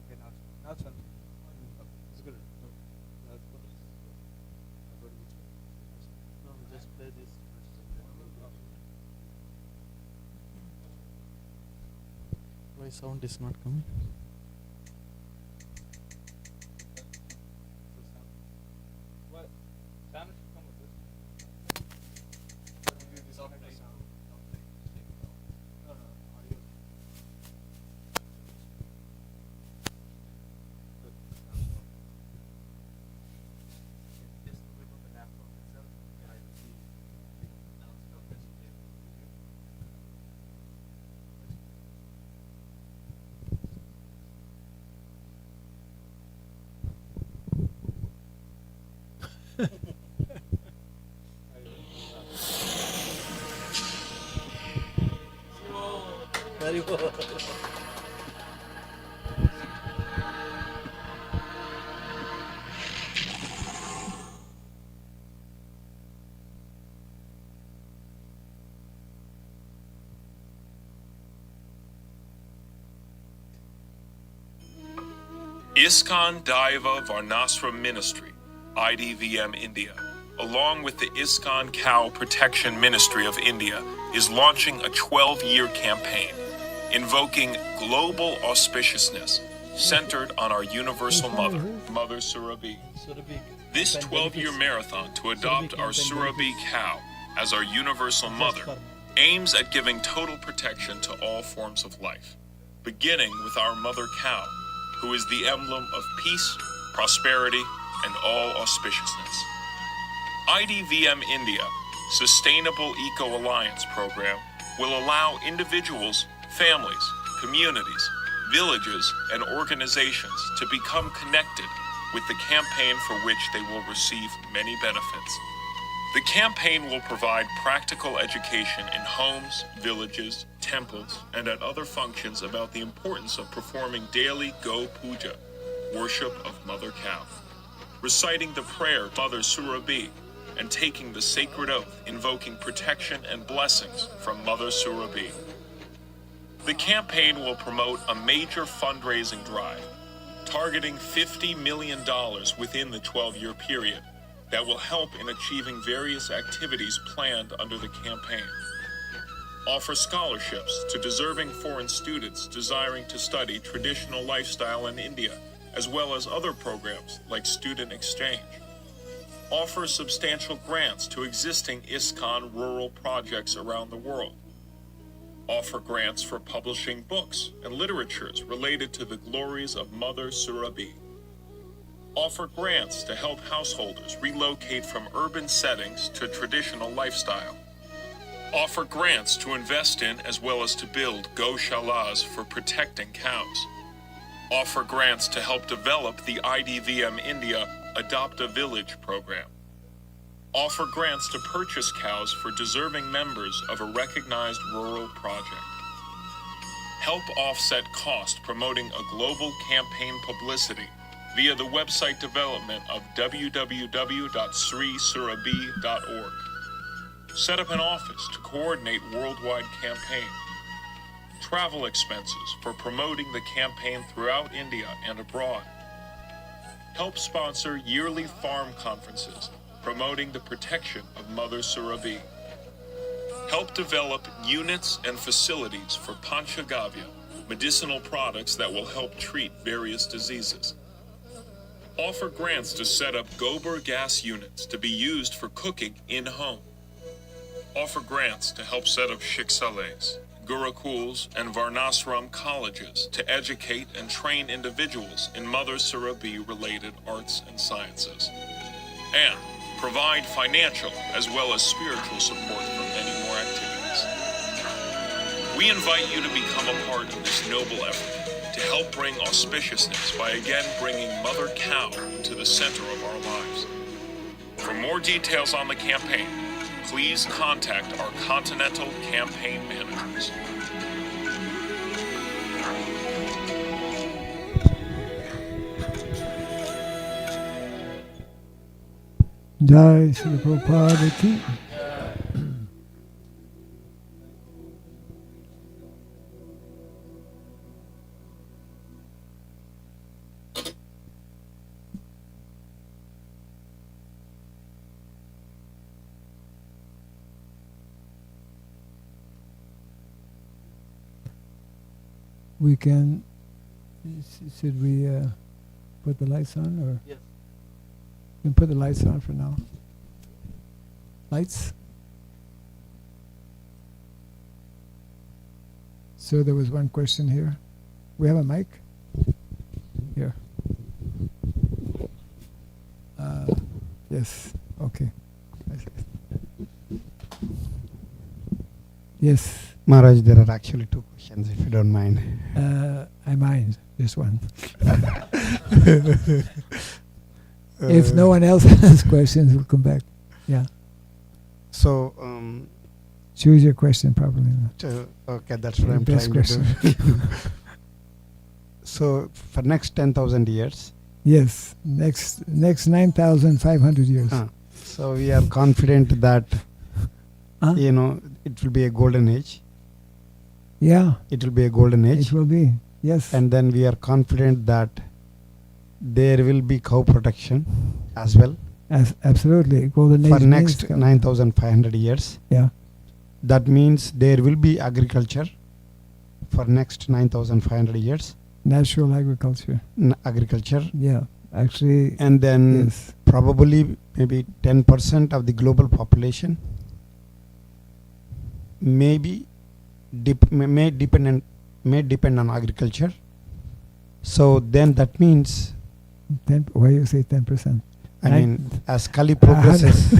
Okay, now it's fine. It's good. No, it's good. No, just play this. Why sound is not coming? ISKCON Daiva Varnasram Ministry, IDVM India, along with the ISKCON Cow Protection Ministry of India, is launching a 12-year campaign invoking global auspiciousness centered on our universal mother, Mother Surabhi. This 12-year marathon to adopt our Surabhi cow as our universal mother aims at giving total protection to all forms of life, beginning with our mother cow, who is the emblem of peace, prosperity, and all auspiciousness. IDVM India Sustainable Eco Alliance program will allow individuals, families, communities, villages, and organizations to become connected with the campaign for which they will receive many benefits. The campaign will provide practical education in homes, villages, temples, and at other functions about the importance of performing daily Go Puja, worship of Mother Cow, reciting the prayer Mother Surabhi, and taking the sacred oath invoking protection and blessings from Mother Surabhi. The campaign will promote a major fundraising drive targeting $50 million within the 12-year period that will help in achieving various activities planned under the campaign. Offer scholarships to deserving foreign students desiring to study traditional lifestyle in India, as well as other programs like student exchange. Offer substantial grants to existing ISKCON rural projects around the world. Offer grants for publishing books and literatures related to the glories of Mother Surabhi. Offer grants to help householders relocate from urban settings to traditional lifestyle. Offer grants to invest in as well as to build goshalas for protecting cows. Offer grants to help develop the IDVM India Adopt a Village program. Offer grants to purchase cows for deserving members of a recognized rural project. Help offset cost promoting a global campaign publicity via the website development of www.srisurabhi.org. Set up an office to coordinate worldwide campaign. Travel expenses for promoting the campaign throughout India and abroad. Help sponsor yearly farm conferences promoting the protection of Mother Surabhi. Help develop units and facilities for Panchagavya, medicinal products that will help treat various diseases. Offer grants to set up Gobar gas units to be used for cooking in-home. Offer grants to help set up Shiksales, Gurukuls, and Varnasram colleges to educate and train individuals in Mother Surabhi-related arts and sciences. And provide financial as well as spiritual support for many more activities. We invite you to become a part of this noble effort to help bring auspiciousness by again bringing Mother Cow to the center of our lives. For more details on the campaign, please contact our Continental Campaign Managers. Jai Srila Prabhupada ki. We can, should we put the lights on or? Yes. We can put the lights on for now. Lights? So there was one question here. We have a mic? Here. Yes, okay. Yes. Maharaj, there are actually two questions, if you don't mind. I mind this one. If no one else has questions, we'll come back. Yeah. So, Choose your question properly. Okay, that's what I'm Best trying to do. So for next 10,000 years, Yes, next 9,500 years. so we are confident that Huh? it will be a golden age. Yeah, It will be a golden age, it will be. Yes. and then we are confident that there will be cow protection as well Absolutely. Golden age for means next cow. 9,500 years. Yeah. That means there will be agriculture for next 9,500 years. Natural agriculture. Agriculture, Yeah. Actually, and then yes. probably maybe 10% of the global population may depend on agriculture. So then that means, Why you say 10%? I mean, as Kali progresses,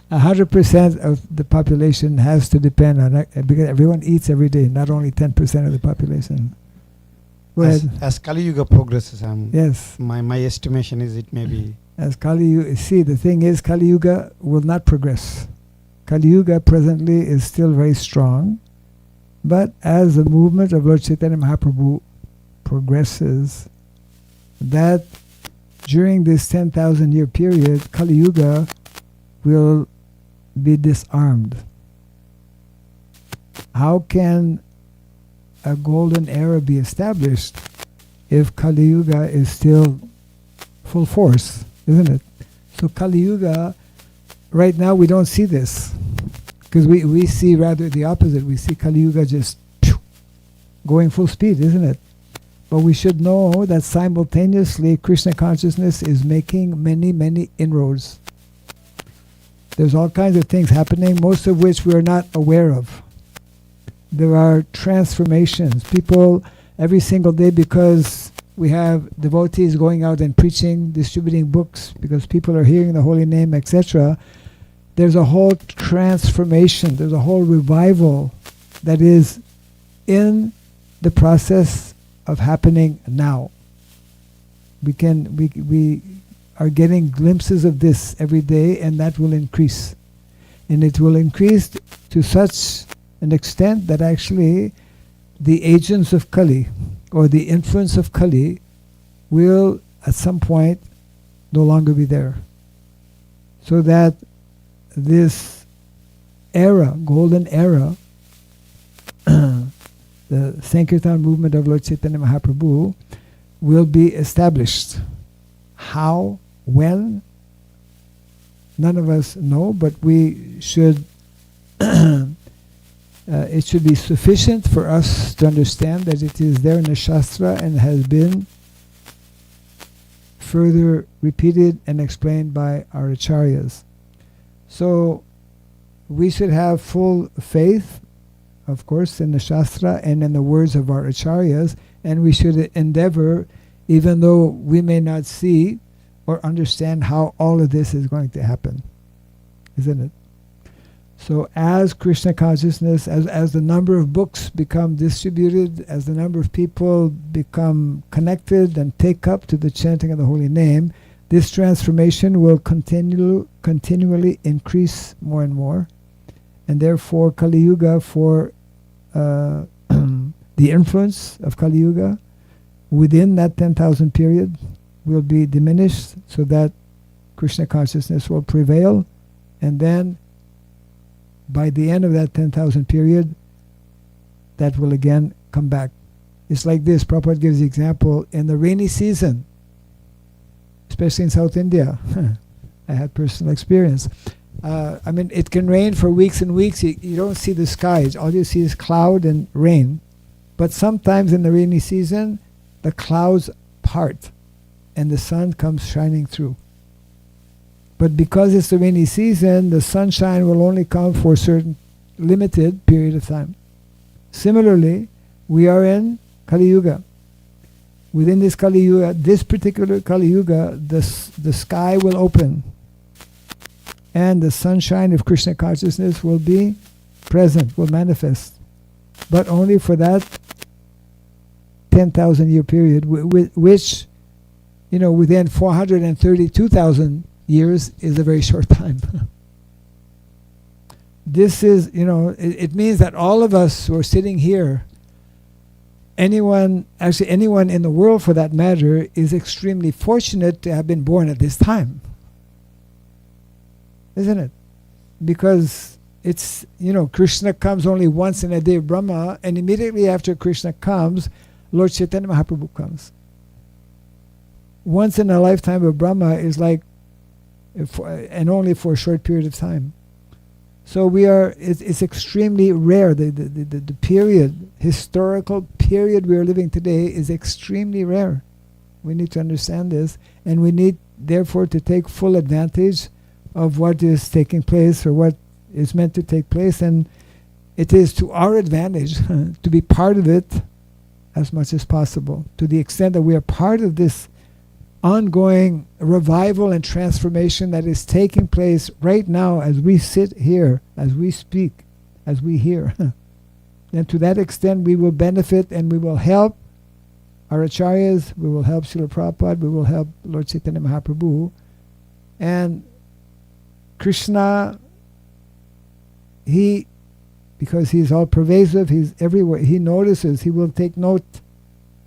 100% of the population has to depend on it because everyone eats every day, not only 10% of the population. Go ahead. as Kali Yuga progresses, Yes. my estimation is it may be. As Kali Yuga, see, the thing is, Kali Yuga will not progress. Kali Yuga presently is still very strong, but as the movement of Lord Chaitanya Mahaprabhu progresses, that during this 10,000 year period, Kali Yuga will be disarmed. How can a golden era be established if Kali Yuga is still full force, isn't it? So Kali Yuga, right now we don't see this because we see rather the opposite. We see Kali Yuga just going full speed, isn't it? But we should know that simultaneously Krishna consciousness is making many, many inroads. There's all kinds of things happening, most of which we are not aware of. There are transformations. People every single day, because we have devotees going out and preaching, distributing books, because people are hearing the holy name, etc. There's a whole transformation, there's a whole revival that is in the process of happening now. We are getting glimpses of this every day, and that will increase. And it will increase to such an extent that actually the agents of Kali, or the influence of Kali, will at some point no longer be there. So that this era, golden era, the Sankirtan movement of Lord Chaitanya Mahaprabhu, will be established. How, when, none of us know, but we should it should be sufficient for us to understand that it is there in the Shastra and has been further repeated and explained by our acharyas. So we should have full faith, of course, in the Shastra and in the words of our acharyas, and we should endeavor, even though we may not see or understand how all of this is going to happen, isn't it? So as Krishna consciousness, as the number of books become distributed, as the number of people become connected and take up to the chanting of the holy name, this transformation will continually increase more and more. And therefore Kali Yuga, for the influence of Kali Yuga within that 10,000 period will be diminished, so that Krishna consciousness will prevail, and then by the end of that 10,000 period, that will again come back. It's like this. Prabhupada gives the example in the rainy season, especially in South India. I had personal experience. I mean, it can rain for weeks and weeks. You don't see the skies. All you see is cloud and rain. But sometimes in the rainy season, the clouds part and the sun comes shining through. But because it's the rainy season, the sunshine will only come for a certain limited period of time. Similarly, we are in Kali Yuga. Within this Kali Yuga, this particular Kali Yuga, the sky will open, and the sunshine of Krishna consciousness will be present, will manifest, but only for that 10,000 year period, which, within 432,000 years is a very short time. this is, it means that all of us who are sitting here, anyone in the world for that matter, is extremely fortunate to have been born at this time. Isn't it? Because it's, Krishna comes only once in a day of Brahma, and immediately after Krishna comes, Lord Chaitanya Mahaprabhu comes. Once in a lifetime of Brahma is like, and only for a short period of time. So it's extremely rare. The period, historical period we are living today is extremely rare. We need to understand this, and we need therefore to take full advantage of what is taking place, or what is meant to take place, and it is to our advantage to be part of it as much as possible, to the extent that we are part of this ongoing revival and transformation that is taking place right now as we sit here, as we speak, as we hear. And to that extent we will benefit, and we will help our acharyas, we will help Srila Prabhupada, we will help Lord Chaitanya Mahaprabhu. And Krishna, because he's all pervasive, he's everywhere, he notices, he will take note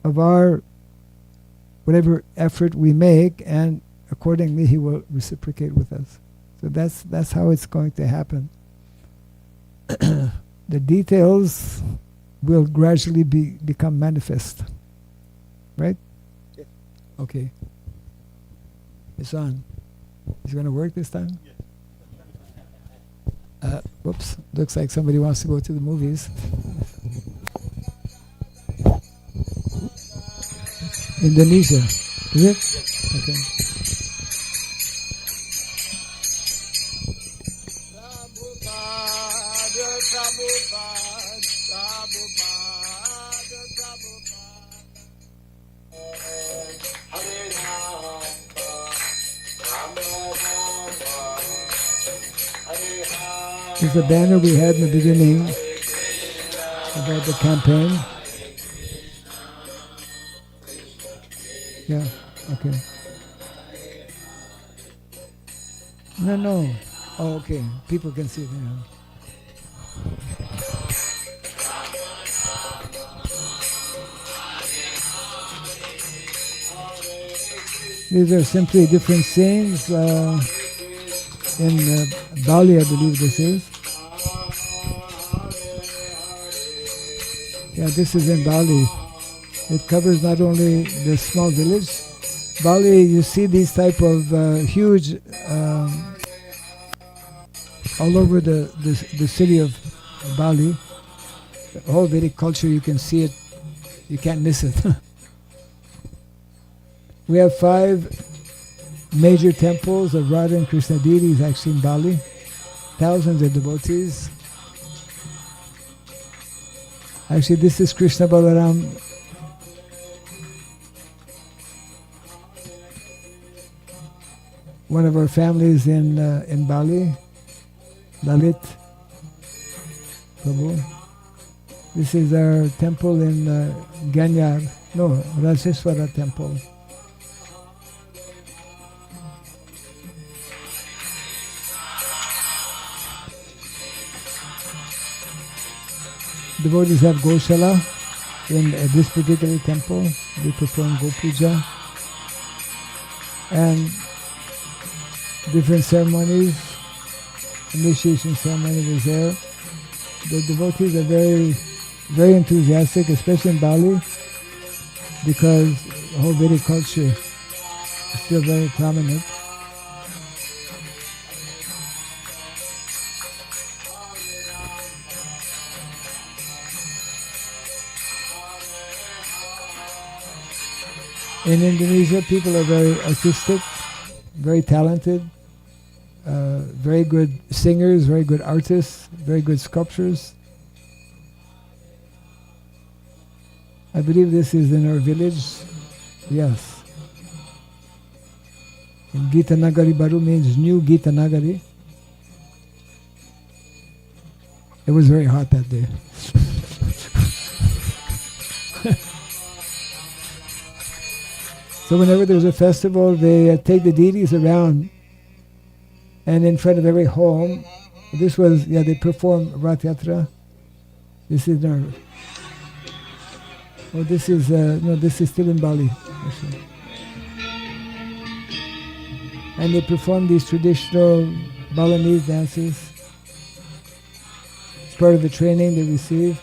of our whatever effort we make, and accordingly he will reciprocate with us. So that's how it's going to happen. The details will gradually become manifest. Right? Yes. Okay. It's on. Is it going to work this time? Whoops. Looks like somebody wants to go to the movies. Indonesia. Is it? Okay. This is the banner we had in the beginning about the campaign. Yeah, okay. No. Oh, okay. People can see it now. These are simply different scenes in Bali, I believe this is. Yeah, this is in Bali. It covers not only the small village. Bali, you see these type of huge, all over the city of Bali. The whole Vedic culture, you can see it. You can't miss it. We have 5 major temples of Radha and Krishna deities actually in Bali. Thousands of devotees. Actually, this is Krishna Balaram. One of our families in Bali, Lalit Prabhu. This is our temple in Ganyar, Rajeshwara temple. Devotees have Goshala in this particular temple. They perform Go Puja and different ceremonies. Initiation ceremony was there. The devotees are very, very enthusiastic, especially in Bali, because the whole Vedic culture is still very prominent. In Indonesia, people are very artistic, very talented, very good singers, very good artists, very good sculptors. I believe this is in our village. Yes. And Gita Nagari Baru means new Gita Nagari. It was very hot that day. So whenever there's a festival, they take the deities around, and in front of every home, This was, they performed Rath Yatra. This is no. Oh, this is no. This is still in Bali, actually. And they perform these traditional Balinese dances. It's part of the training they receive.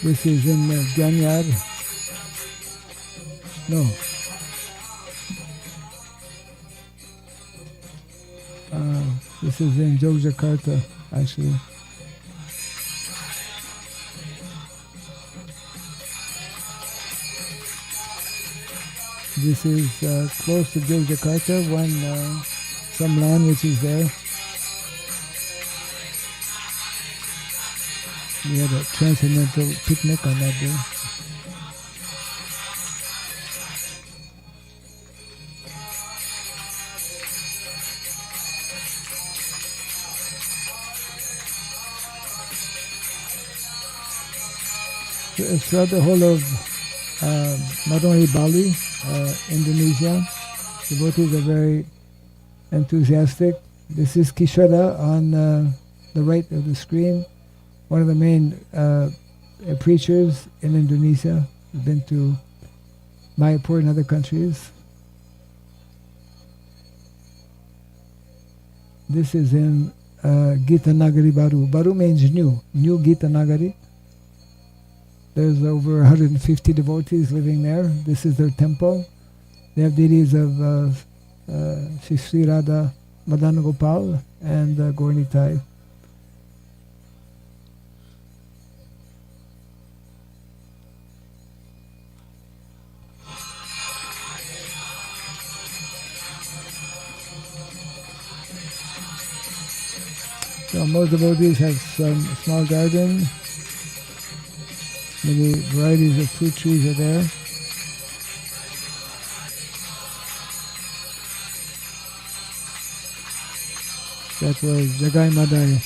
This is in Ganyar. No. This is in Yogyakarta, actually. This is close to Yogyakarta, some land which is there. We had a transcendental picnic on that day. Throughout the whole of not only Bali, Indonesia, devotees are very enthusiastic. This is Kishara on the right of the screen. One of the main preachers in Indonesia. He's been to Mayapur and other countries. This is in Gita Nagari Baru. Baru means new Gita Nagari. There's over 150 devotees living there. This is their temple. They have deities of Sri Radha, Madana Gopal, and Gaurnitai. So most devotees have some small garden. Many varieties of fruit trees are there. That was Jagai Madai.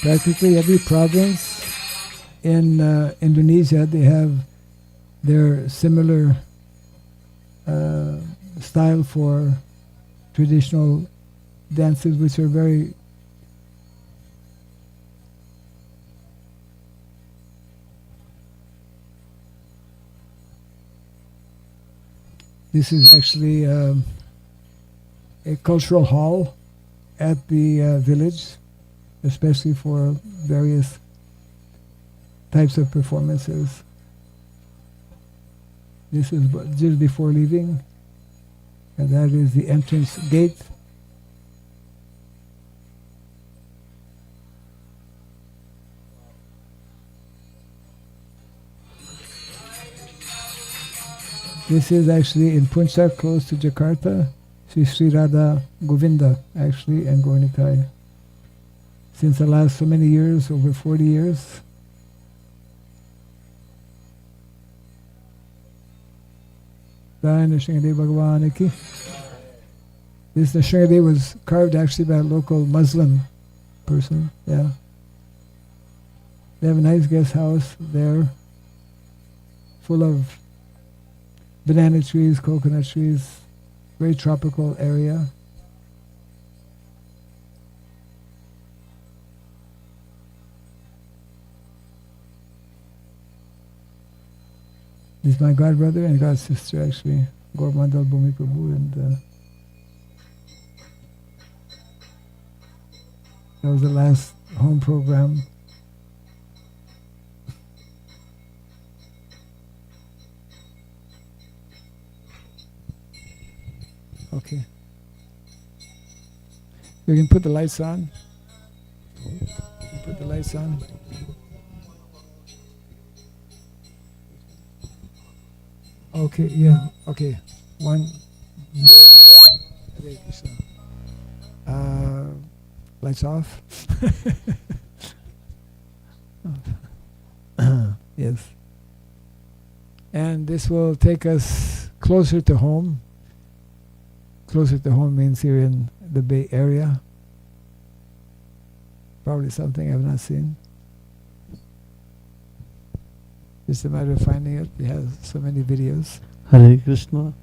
Practically every province in Indonesia, they have their similar style for traditional dances, which are very This is actually a cultural hall at the village, especially for various types of performances. This is just before leaving, and that is the entrance gate. This is actually in Puncak, close to Jakarta, Sri Radha Govinda, actually, and Gaurnitai. Since the last so many years, over 40 years. This Nrsimhadev was carved actually by a local Muslim person. Yeah. They have a nice guest house there, full of banana trees, coconut trees, very tropical area. This is my god brother and god sister, actually, Gaurmandal Bhumi Prabhu, and that was the last home program. Okay. We can put the lights on. Put the lights on. Okay, yeah, okay. One. Hare Krishna. Lights off. Yes. And this will take us closer to home. Closer to home means here in the Bay Area. Probably something I've not seen. Just a matter of finding it. It has so many videos. Hare Krishna.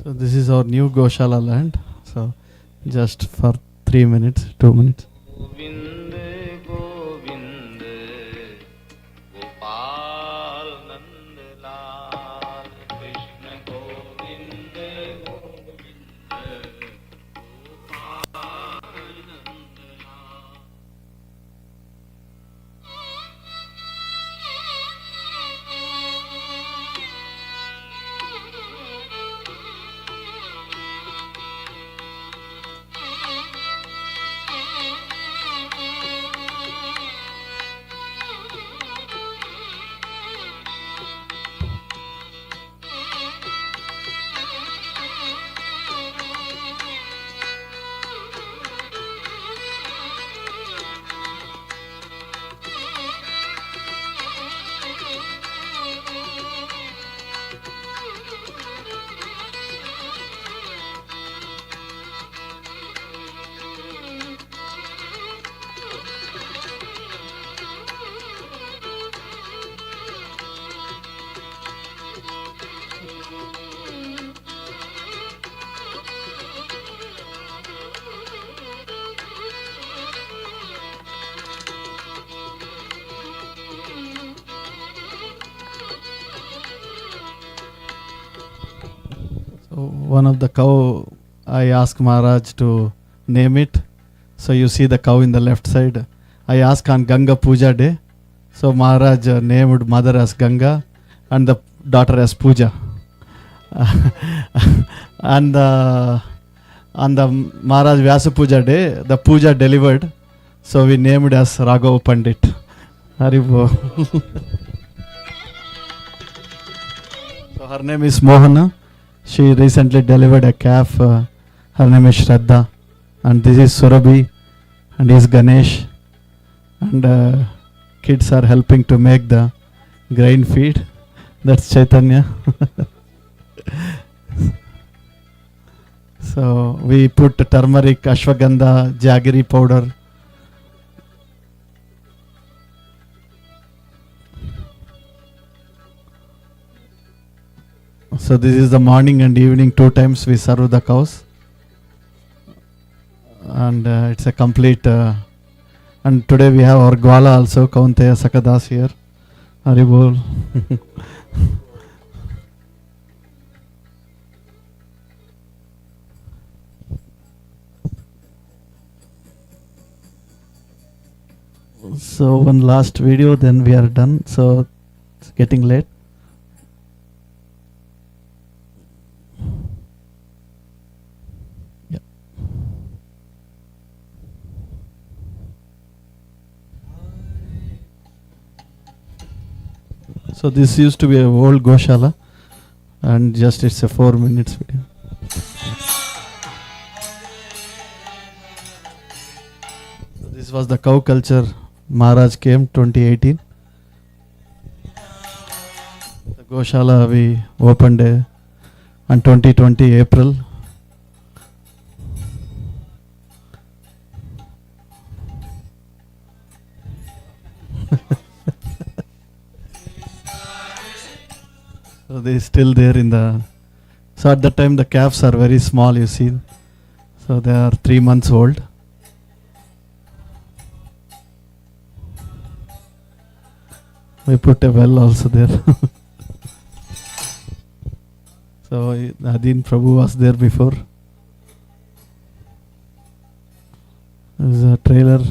So this is our new Goshala land. So just for 3 minutes, 2 minutes. So one of the cow, I asked Maharaj to name it. So you see the cow in the left side. I asked on Ganga Puja day. So Maharaj named mother as Ganga and the daughter as Puja. And on the Maharaj Vyasa Puja day, the Puja delivered. So we named as Raghav Pandit. Haribo. So her name is Mohana. She recently delivered a calf. Her name is Shraddha. And this is Surabhi. And he is Ganesh. And kids are helping to make the grain feed. That's Chaitanya. So we put turmeric, ashwagandha, jaggery powder. So this is the morning and evening 2 times we serve the cows. And it's a complete... and today we have our Gwala also, Kaunteya Sakadas here. Haribol. So one last video, then we are done. So it's getting late. Yeah. So this used to be a old Goshala, and just it's a 4 minutes video. So this was the cow culture. Maharaj came 2018. The Goshala we opened on 2020 April. So they still there in the. So at that time the calves are very small, you see. So they are 3 months old. We put a well also there. So Adin Prabhu was there before. There's a trailer.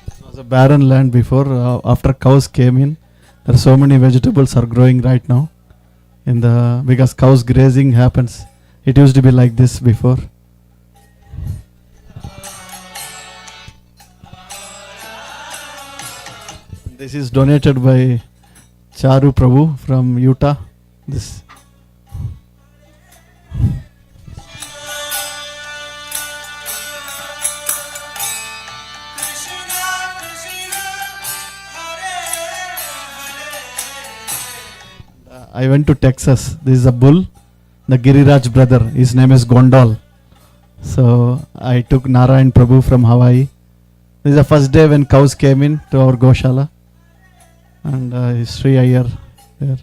It was a barren land before. After cows came in, there are so many vegetables are growing right now. In the because cows grazing happens. It used to be like this before. This is donated by Charu Prabhu from Utah. This. I went to Texas. This is a bull, the Giriraj brother. His name is Gondal. So I took Narayan Prabhu from Hawaii. This is the first day when cows came in to our Goshala. And Sri Iyer there.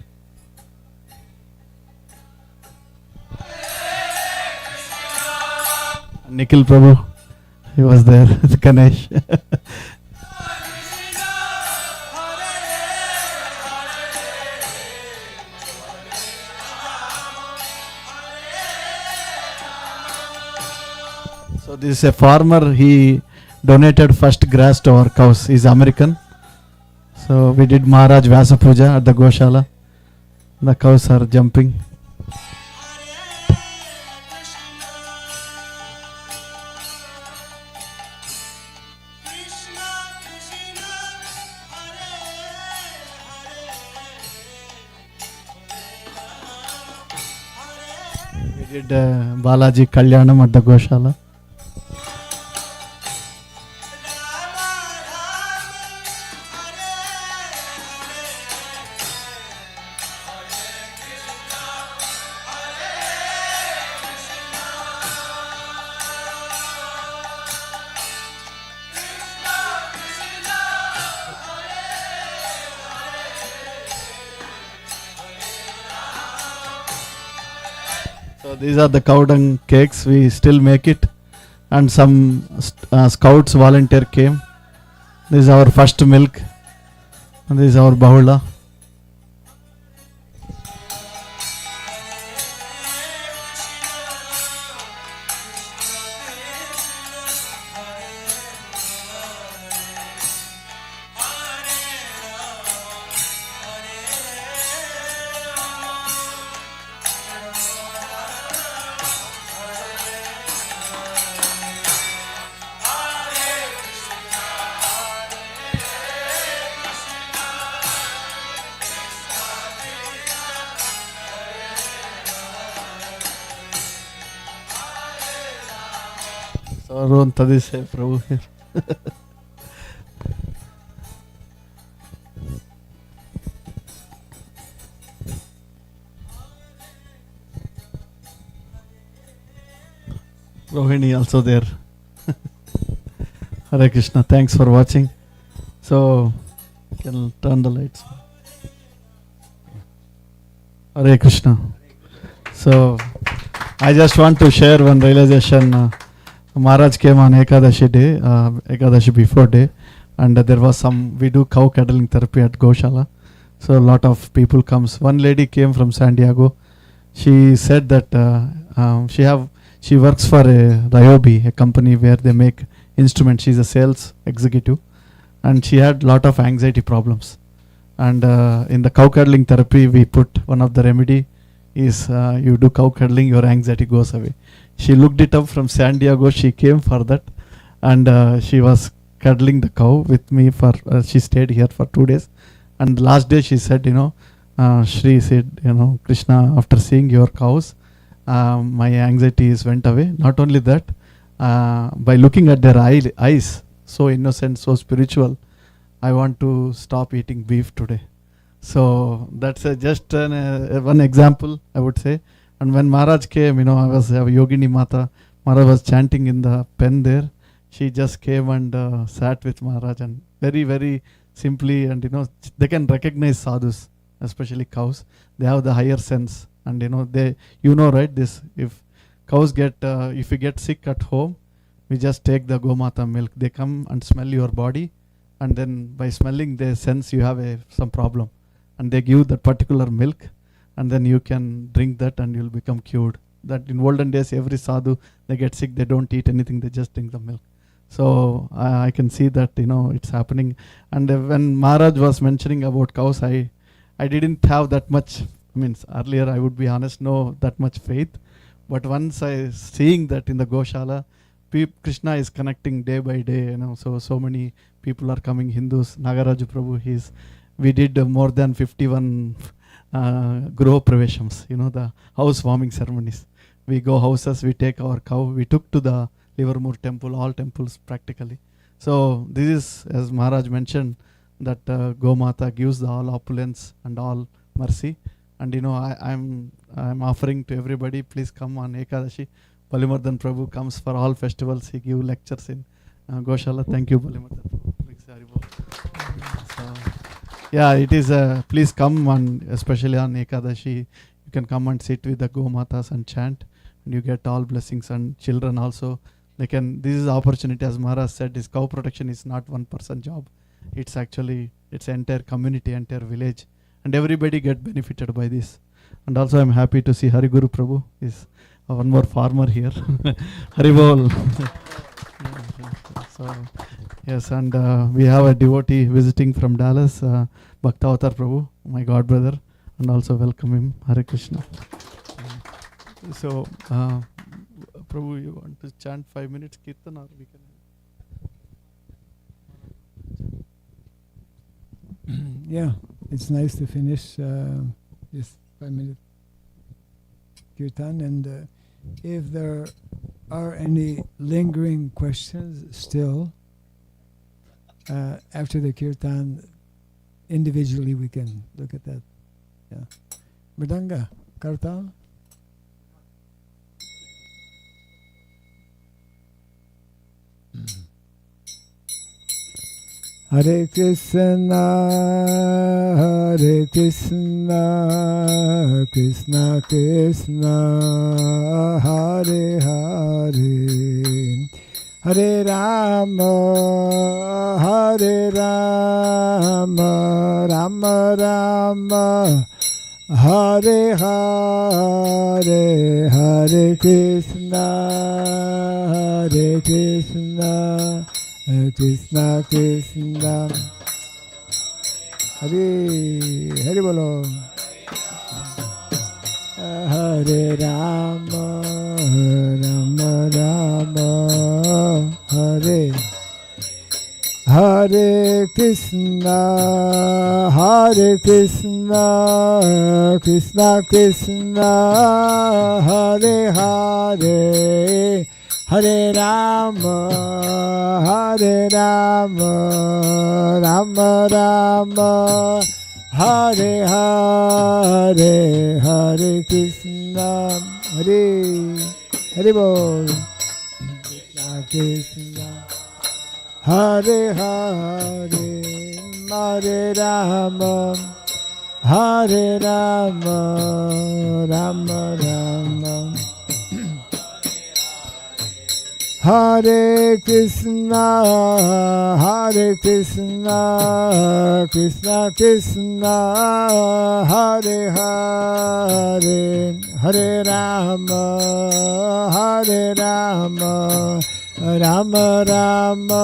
Nikhil Prabhu, he was there with Ganesh. So this is a farmer, he donated first grass to our cows. He's American. So we did Maharaj Vyasa Puja at the Goshala. The cows are jumping. We did Balaji Kalyanam at the Goshala. So these are the cow dung cakes. We still make it, and some scouts volunteer came. This is our first milk, and this is our bahula. Arun Tadise Prabhu here. Rohini also there. Hare Krishna, thanks for watching. So, can turn the lights. Hare Krishna. So, I just want to share one realization. Maharaj came on Ekadashi day, Ekadashi before day, and there was some, we do cow cuddling therapy at Goshala. So a lot of people comes. One lady came from San Diego. She said that she works for a Ryobi, a company where they make instruments. She's a sales executive, and she had lot of anxiety problems. And in the cow cuddling therapy, we put one of the remedy is you do cow cuddling, your anxiety goes away. She looked it up from San Diego. She came for that, and she was cuddling the cow with me for. She stayed here for 2 days, and last day she said, Shri said, Krishna, after seeing your cows, my anxieties went away. Not only that, by looking at their eyes, so innocent, so spiritual. I want to stop eating beef today. So that's just one example, I would say. And when Maharaj came, I was Yogini Mata. Maharaj was chanting in the pen there. She just came and sat with Maharaj, and very, very simply, and they can recognize sadhus, especially cows. They have the higher sense, and they, right, this, if cows get, if you get sick at home, we just take the Gomata milk. They come and smell your body, and then by smelling they sense you have some problem, and they give that particular milk, and then you can drink that and you'll become cured. That in olden days, every sadhu, they get sick, they don't eat anything, they just drink the milk. So I can see that it's happening. And when Maharaj was mentioning about cows, I didn't have that much, earlier, I would be honest, no that much faith. But once I seeing that in the Goshala, Krishna is connecting day by day, so many people are coming, Hindus. Nagaraju Prabhu, we did more than 51 Groh Praveshams, the housewarming ceremonies. We go houses, we take our cow, we took to the Livermore temple, all temples practically. So this is, as Maharaj mentioned, that Gomata gives the all opulence and all mercy. And I'm offering to everybody, please come on Ekadashi. Balimardhan Prabhu comes for all festivals. He gives lectures in Goshala. Thank you, Balimardhan Prabhu. So, yeah, it is. Please come, and especially on Ekadashi, you can come and sit with the Gomatas and chant, and you get all blessings. And children also, they can. This is the opportunity, as Maharaj said. This cow protection is not one person job. It's actually entire community, entire village, and everybody get benefited by this. And also, I'm happy to see Hari Guru Prabhu is one more farmer here. Hari Bol. So, yes, and we have a devotee visiting from Dallas, Bhakta Avatar Prabhu, my god brother, and also welcome him. Hare Krishna. So, Prabhu, you want to chant 5 minutes Kirtan, or we can? Yeah, it's nice to finish this 5-minute Kirtan, and if there are any lingering questions still, after the Kirtan, individually we can look at that. Yeah. Mridanga, Kartal? Hare Krishna, Hare Krishna, Krishna Krishna, Hare Hare, Hare Rama, Hare Rama, Rama Rama, Hare Hare, Hare Krishna, Hare Krishna, Krishna Krishna, Hare Hare Bolo, Hare Rama, Rama Rama, Hare Hare Krishna, Hare Krishna, Krishna Krishna, Hare Hare, Hare Rama, Hare Rama, Rama Rama, Hare Hare, Hare Krishna, Hare Hare Bol, Krishna Krishna, Hare Hare, Hare Rama, Hare Rama, Rama Rama, Hare Krishna, Hare Krishna, Krishna Krishna, Hare Hare, Hare Rama, Hare Rama, Rama Rama,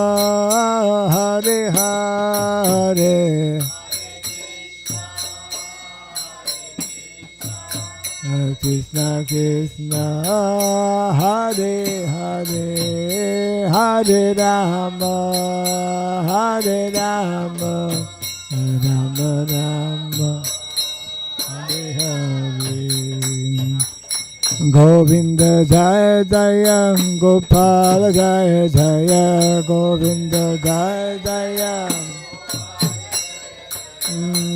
Hare Hare, Krishna Krishna, Hare Hare, Hare Rama, Hare Rama, Rama Rama, Hare Hare. Govinda Jaya Jaya Gopala Jaya Jaya Govinda Jaya Jaya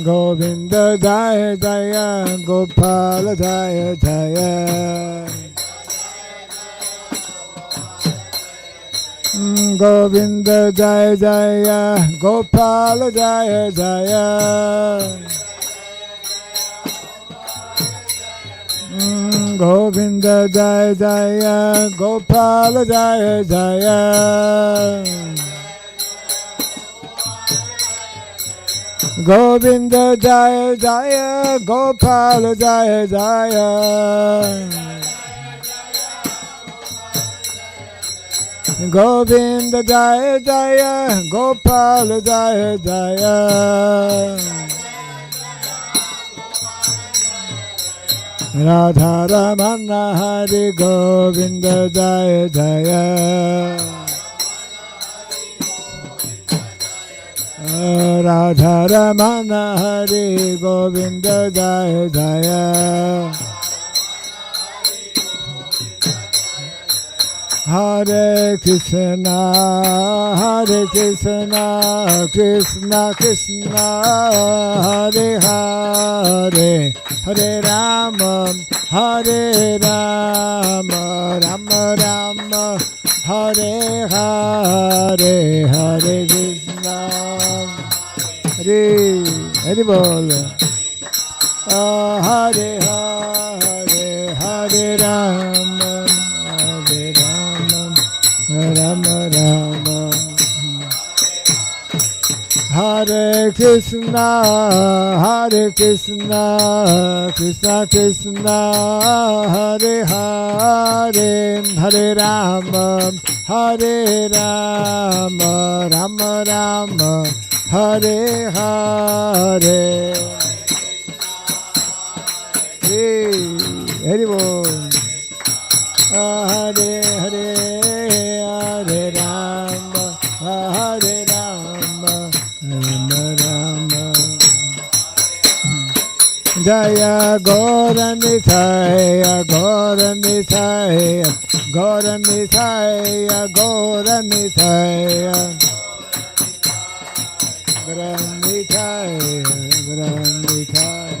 Govinda Jaya Jaya Gopala Jaya Jaya Govinda Jaya Jaya Gopala Jaya Jaya Govinda Jaya Jaya Gopala Jaya Jaya Govinda Jaya Jaya Gopala Jaya Jaya Govinda Jaya Jaya Gopala Jaya Jaya Radha Ramana Hari Govinda Jaya Jaya Radha Ramana Hari Govinda Jaya Jaya Hare Krishna Krishna Krishna Hare Hare Hare Rama Hare Rama Rama Rama Hare Hare Hare Krishna Hare Hare Bol Hare Hare Hare Rama Hare Rama Rama Rama Hare Krishna Krishna Krishna Hare Hare Hare Rama Rama Rama Hare Hare Hare Bol Hare Hare Hare Rama Hare Rama Rama Rama Jaya Gaura Nithaya Gaura Nithaya Gaura Nithaya Gaura Nithaya Gaura Nithaya Gaura Nithaya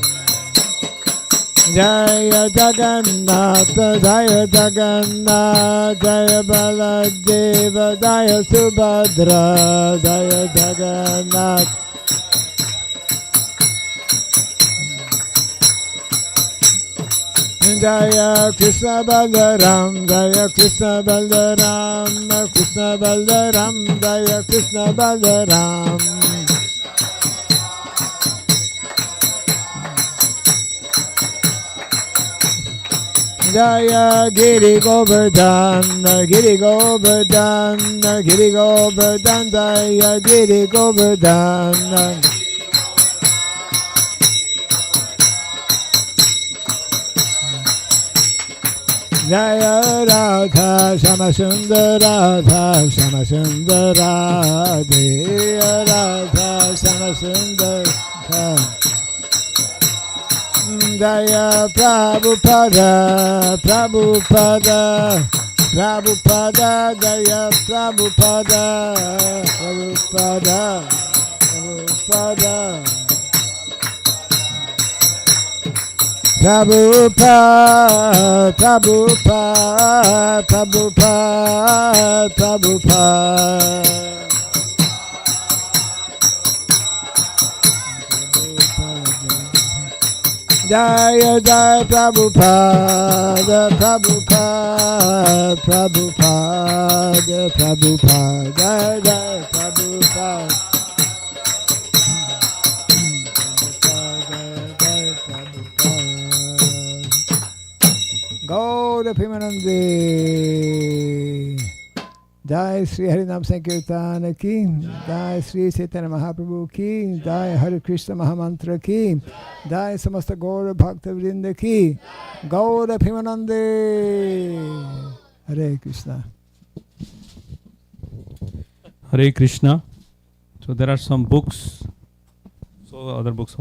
Jaya Jagannath Jaya Jagannath Jaya Baladeva Jaya Subhadra Jaya Jagannath Jaya Krishna Balaram Jaya Krishna Balaram Krishna Balaram Jaya Krishna Balaram Jaya Giri Govardhan Giri Govardhan Giri Govardhan Jaya Giri Govardhan Jaya Radha Shamasundara Radha Shamasundara Jaya Radha Shamasundara Jaya Prabhupada Prabhupada Prabhupada Jaya Prabhupada Prabhupada Prabhupada Prabhupada Prabhupada Prabhupada Prabhupada Jaya Jaya Prabhupada Prabhupada Prabhupada Prabhupada Jaya Jaya Prabhupada Gaura Premanande Jai Sri Harinam Sankirtan ki Jai Sri Chaitanya Mahaprabhu ki Jai Hare Krishna Mahamantra ki Jai Samasta Gaura Bhakta Vrinda ki Gaura Premanande Hare Krishna Hare Krishna. So there are some books. So other books